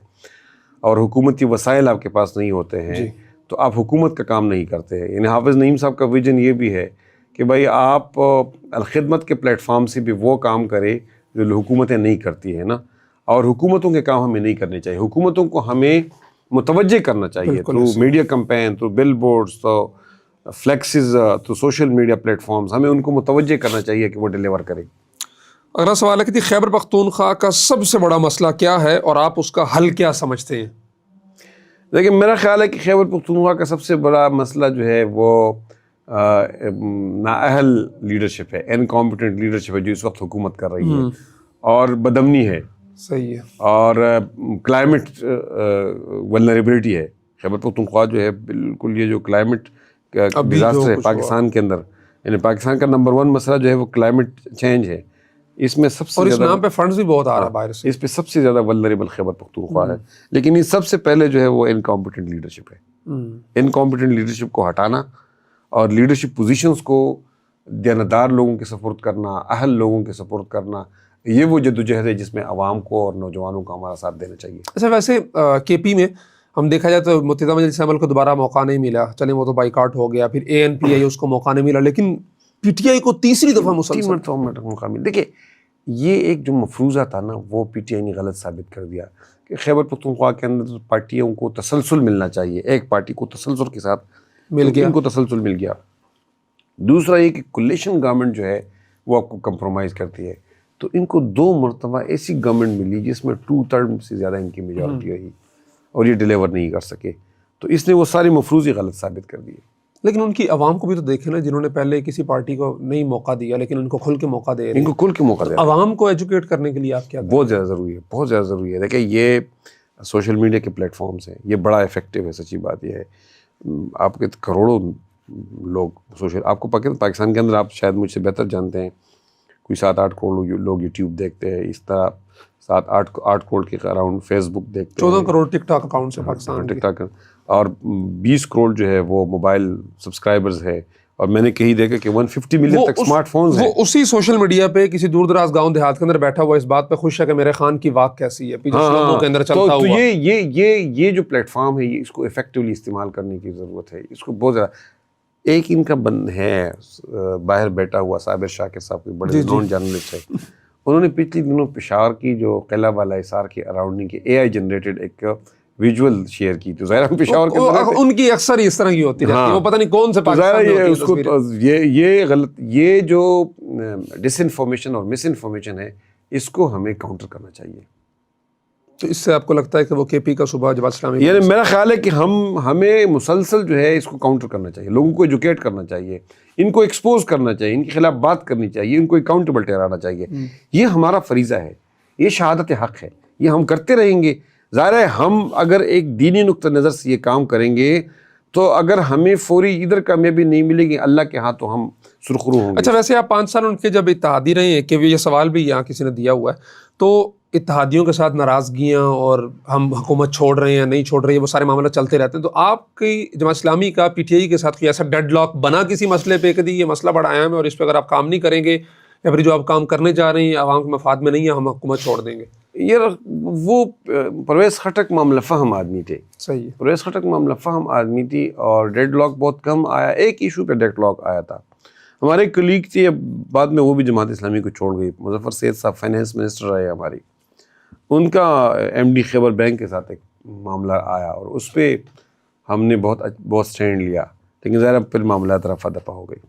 Speaker 2: اور حکومتی وسائل آپ کے پاس نہیں ہوتے ہیں تو آپ حکومت کا کام نہیں کرتے ہیں. یعنی حافظ نعیم صاحب کا ویژن یہ بھی ہے کہ بھائی آپ الخدمت کے پلیٹ فارم سے بھی وہ کام کرے جو حکومتیں نہیں کرتی ہیں نا, اور حکومتوں کے کام ہمیں نہیں کرنے چاہیے. حکومتوں کو ہمیں متوجہ کرنا چاہیے تھرو میڈیا کمپین, تھرو بل بورڈز, تو فلیکسز, تو سوشل میڈیا پلیٹ فارمز, ہمیں ان کو متوجہ کرنا چاہیے کہ وہ ڈیلیور کریں.
Speaker 1: اگلا سوال ہے کہ خیبر پختونخوا کا سب سے بڑا مسئلہ کیا ہے اور آپ اس کا حل کیا سمجھتے ہیں؟
Speaker 2: دیکھیں میرا خیال ہے کہ خیبر پختونخوا کا سب سے بڑا مسئلہ جو ہے وہ نااہل لیڈرشپ ہے, انکمپیٹنٹ لیڈرشپ ہے جو اس وقت حکومت کر رہی ہے, اور بدامنی ہے.
Speaker 1: صحیح ہے. اور
Speaker 2: کلائمیٹ ولنریبلٹی ہے. خیبر پختونخوا جو ہے بالکل یہ جو کلائمیٹ ڈیزاسٹر ہے پاکستان کے اندر, یعنی پاکستان کا نمبر 1 مسئلہ جو ہے وہ کلائمیٹ چینج ہے. اس میں سب سے
Speaker 1: اور اس
Speaker 2: زیادہ
Speaker 1: نام پہ فنڈز بھی بہت آ رہا ہے باہر سے.
Speaker 2: اس پہ سب سے زیادہ ولنریبل خیبر پختونخوا ہے. لیکن یہ سب سے پہلے جو ہے وہ انکمپیٹنٹ لیڈرشپ ہے. انکمپیٹنٹ لیڈرشپ کو ہٹانا اور لیڈرشپ پوزیشنز کو دیانتدار لوگوں کے سپورٹ کرنا, اہل لوگوں کے سپورٹ کرنا, یہ وہ جدوجہد ہے جس میں عوام کو اور نوجوانوں کو ہمارا ساتھ دینا چاہیے.
Speaker 1: اچھا ویسے KP میں ہم دیکھا جائے تو متحدہ مجلس عمل کو دوبارہ موقع نہیں ملا, چلیں وہ تو بائیکاٹ ہو گیا, پھر ANP اس کو موقع نہیں ملا, لیکن PTI کو تیسری دفعہ مسلسل
Speaker 2: موقع ملا. دیکھیں یہ ایک جو مفروضہ تھا نا وہ PTI نے غلط ثابت کر دیا کہ خیبر پختونخوا کے اندر پارٹیوں کو تسلسل ملنا چاہیے. ایک پارٹی کو تسلسل کے ساتھ
Speaker 1: مل گیا,
Speaker 2: ان کو تسلسل مل گیا. دوسرا یہ کہ کولیشن گورنمنٹ جو ہے وہ آپ کو کمپرومائز کرتی ہے, تو ان کو 2 مرتبہ ایسی گورنمنٹ ملی جس میں 2/3 سے زیادہ ان کی میجورٹی رہی اور یہ ڈیلیور نہیں کر سکے, تو اس نے وہ ساری مفروضی غلط ثابت کر دی.
Speaker 1: لیکن ان کی عوام کو بھی تو دیکھیں نا, جنہوں نے پہلے کسی پارٹی کو نہیں موقع دیا لیکن ان کو کھل کے موقع دے رہے ہیں.
Speaker 2: ان کو کھل کے موقع دے رہے ہیں.
Speaker 1: عوام کو ایجوکیٹ کرنے کے لیے آپ کیا
Speaker 2: بہت زیادہ ضروری ہے, بہت زیادہ ضروری ہے. دیکھیں یہ سوشل میڈیا کے پلیٹ فارمز ہیں, یہ بڑا افیکٹو ہے. سچی بات یہ ہے آپ کے کروڑوں لوگ سوشل, آپ کو پاکستان کے اندر آپ شاید مجھ سے بہتر جانتے ہیں کوئی 7-8 کروڑ لوگ یوٹیوب دیکھتے ہیں, اس طرح 7-8 کروڑ کے اراؤنڈ فیس بک دیکھتے ہیں,
Speaker 1: 14 کروڑ ٹک ٹاک اکاؤنٹ سے پاکستان
Speaker 2: ٹک ٹاک, اور 20 کروڑ جو ہے وہ موبائل سبسکرائبرز ہے, اور میں نے کہیں دیکھا کہ 150 ملین تک اسمارٹ فونز ہیں.
Speaker 1: وہ اسی سوشل میڈیا پہ کسی دور دراز گاؤں دیہات کے اندر بیٹھا ہوا اس بات پہ خوش ہے کہ میرے خان کی واک کیسی ہے, پیچھے شلوموں کے اندر چلتا ہوا.
Speaker 2: تو یہ جو پلیٹ فارم ہے اس کو افیکٹولی استعمال کرنے کی ضرورت ہے. اس کو بہت زیادہ ایک ان کا بند ہے باہر بیٹھا ہوا صابر شاکر صاحب کے بڑے نون جرنلسٹ ہے, انہوں نے پچھلے دنوں پشاور کی جو قلعہ والا حصار کے اراؤنڈنگ کے AI جنریٹڈ ایک ویژول شیئر کی. تو ظاہر پشاور کے اندر
Speaker 1: ان کی اکثر اس طرح کی ہوتی رہتی ہے, وہ پتہ نہیں کون سے پاکستان
Speaker 2: یہ غلط, یہ جو ڈس انفارمیشن اور مس انفارمیشن ہے اس کو ہمیں کاؤنٹر کرنا چاہیے.
Speaker 1: تو اس سے آپ کو لگتا ہے کہ وہ KP کا صوبہ جماعت اسلامی,
Speaker 2: یعنی میرا خیال ہے کہ ہمیں مسلسل جو ہے اس کو کاؤنٹر کرنا چاہیے, لوگوں کو ایجوکیٹ کرنا چاہیے, ان کو ایکسپوز کرنا چاہیے, ان کے خلاف بات کرنی چاہیے, ان کو اکاؤنٹیبل ٹھہرانا چاہیے. یہ ہمارا فریضہ ہے, یہ شہادت حق ہے, یہ ہم کرتے رہیں گے. ظاہر ہے ہم اگر ایک دینی نقطہ نظر سے یہ کام کریں گے تو اگر ہمیں فوری ادھر کامیابی نہیں ملے گی, اللہ کے ہاتھ تو ہم سرخرو ہوں گے.
Speaker 1: اچھا ویسے آپ 5 سال ان کے جب اتحادی رہے ہیں, کہ یہ سوال بھی یہاں کسی نے دیا ہوا ہے, تو اتحادیوں کے ساتھ ناراضگیاں اور ہم حکومت چھوڑ رہے ہیں نہیں چھوڑ رہے ہیں وہ سارے معاملات چلتے رہتے ہیں, تو آپ کی جماعت اسلامی کا PTI کے ساتھ کوئی ایسا ڈیڈ لاک بنا کسی مسئلے پہ کہ یہ مسئلہ بڑا اہم ہے اور اس پہ اگر آپ کام نہیں کریں گے یا پھر جو آپ کام کرنے جا رہے ہیں عوام کے مفاد میں نہیں ہے, ہم حکومت چھوڑ دیں گے؟
Speaker 2: یہ وہ پرویز خٹک معاملہ فہم آدمی تھے.
Speaker 1: صحیح ہے.
Speaker 2: پرویز خٹک معاملہ فہم آدمی تھی اور ڈیڈ لاک بہت کم آیا. ایک ایشو پہ ڈیڈ لاک آیا تھا. ہمارے کلیگ تھے, بعد میں وہ بھی جماعت اسلامی کو چھوڑ گئی, مظفر سید صاحب فائنینس منسٹر رہے ہماری. ان کا ایم ڈی خیبر بینک کے ساتھ ایک معاملہ آیا اور اس پہ ہم نے بہت سٹینڈ لیا, لیکن ظاہر پھر معاملات رفع دفع ہو گئی.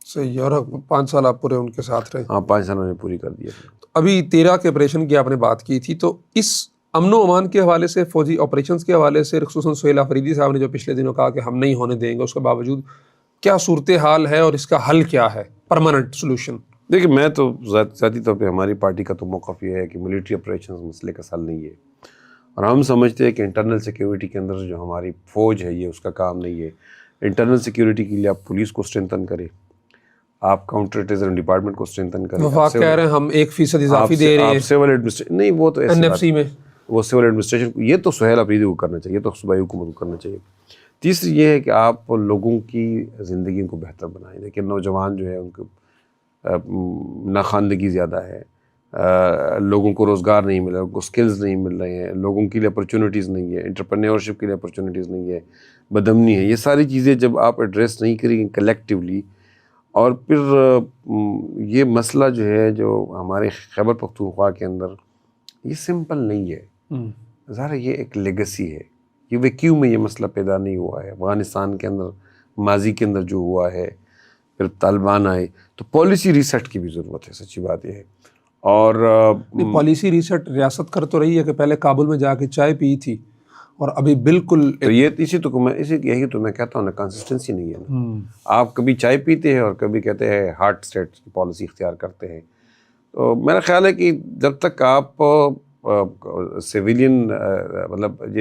Speaker 1: صحیح ہے. اور 5 سال آپ پورے ان کے ساتھ رہے.
Speaker 2: ہاں 5 سالوں نے پوری کر دیا.
Speaker 1: ابھی 13 کے آپریشن کی آپ نے بات کی تھی, تو اس امن و امان کے حوالے سے, فوجی آپریشنز کے حوالے سے, خصوصاً سہیل آفریدی صاحب نے جو پچھلے دنوں کہا کہ ہم نہیں ہونے دیں گے, اس کے باوجود کیا صورتحال ہے اور اس کا حل کیا ہے, پرماننٹ سولوشن؟
Speaker 2: دیکھیں میں تو ذاتی طور پہ ہماری پارٹی کا تو موقف یہ ہے کہ ملٹری آپریشنز مسئلے کا حل نہیں ہے, اور ہم سمجھتے ہیں کہ انٹرنل سیکیورٹی کے اندر جو ہماری فوج ہے یہ اس کا کام نہیں ہے. انٹرنل سیکیورٹی کے لیے آپ پولیس کو اسٹرینتھن کریں, آپ کاؤنٹر ٹیررزم ڈپارٹمنٹ کو اسٹرینتھن کریں.
Speaker 1: وفاق کہہ رہے ہیں ہم 1% اضافی دے رہے ہیں
Speaker 2: سول ایڈمنسٹریشن, نہیں وہ تو ایسی
Speaker 1: NFC میں,
Speaker 2: وہ سول ایڈمنسٹریشن, یہ تو سہیل آفریدی کو کرنا چاہیے, تو صوبائی حکومت کو کرنا چاہیے. تیسری یہ ہے کہ آپ لوگوں کی زندگی کو بہتر بنائیں. دیکھیں نوجوان جو ہے ان کو ناخواندگی زیادہ ہے, لوگوں کو روزگار نہیں مل رہا, ان کو سکلز نہیں مل رہے ہیں, لوگوں کے لیے اپرچونیٹیز نہیں ہے, انٹرپرینیورشپ کے لیے اپرچونیٹیز نہیں ہے, بدامنی ہے. یہ ساری چیزیں جب آپ ایڈریس نہیں کریں گے کلیکٹیولی, اور پھر یہ مسئلہ جو ہے جو ہمارے خیبر پختونخوا کے اندر یہ سمپل نہیں ہے. ظاہر یہ ایک لیگسی ہے, یہ ویکیوم میں یہ مسئلہ پیدا نہیں ہوا ہے. افغانستان کے اندر ماضی کے اندر جو ہوا ہے, پھر طالبان آئے, تو پالیسی ریسیٹ کی بھی ضرورت ہے. سچی بات یہ ہے. اور
Speaker 1: پالیسی ریسیٹ ریاست کر تو رہی ہے کہ پہلے کابل میں جا کے چائے پی تھی, اور ابھی بالکل
Speaker 2: تو یہ یہی تو میں کہتا ہوں نا, کنسسٹنسی نہیں ہے نا. آپ کبھی چائے پیتے ہیں اور کبھی کہتے ہیں ہارڈ اسٹیٹ کی پالیسی اختیار کرتے ہیں. تو میرا خیال ہے کہ جب تک آپ سویلین مطلب یہ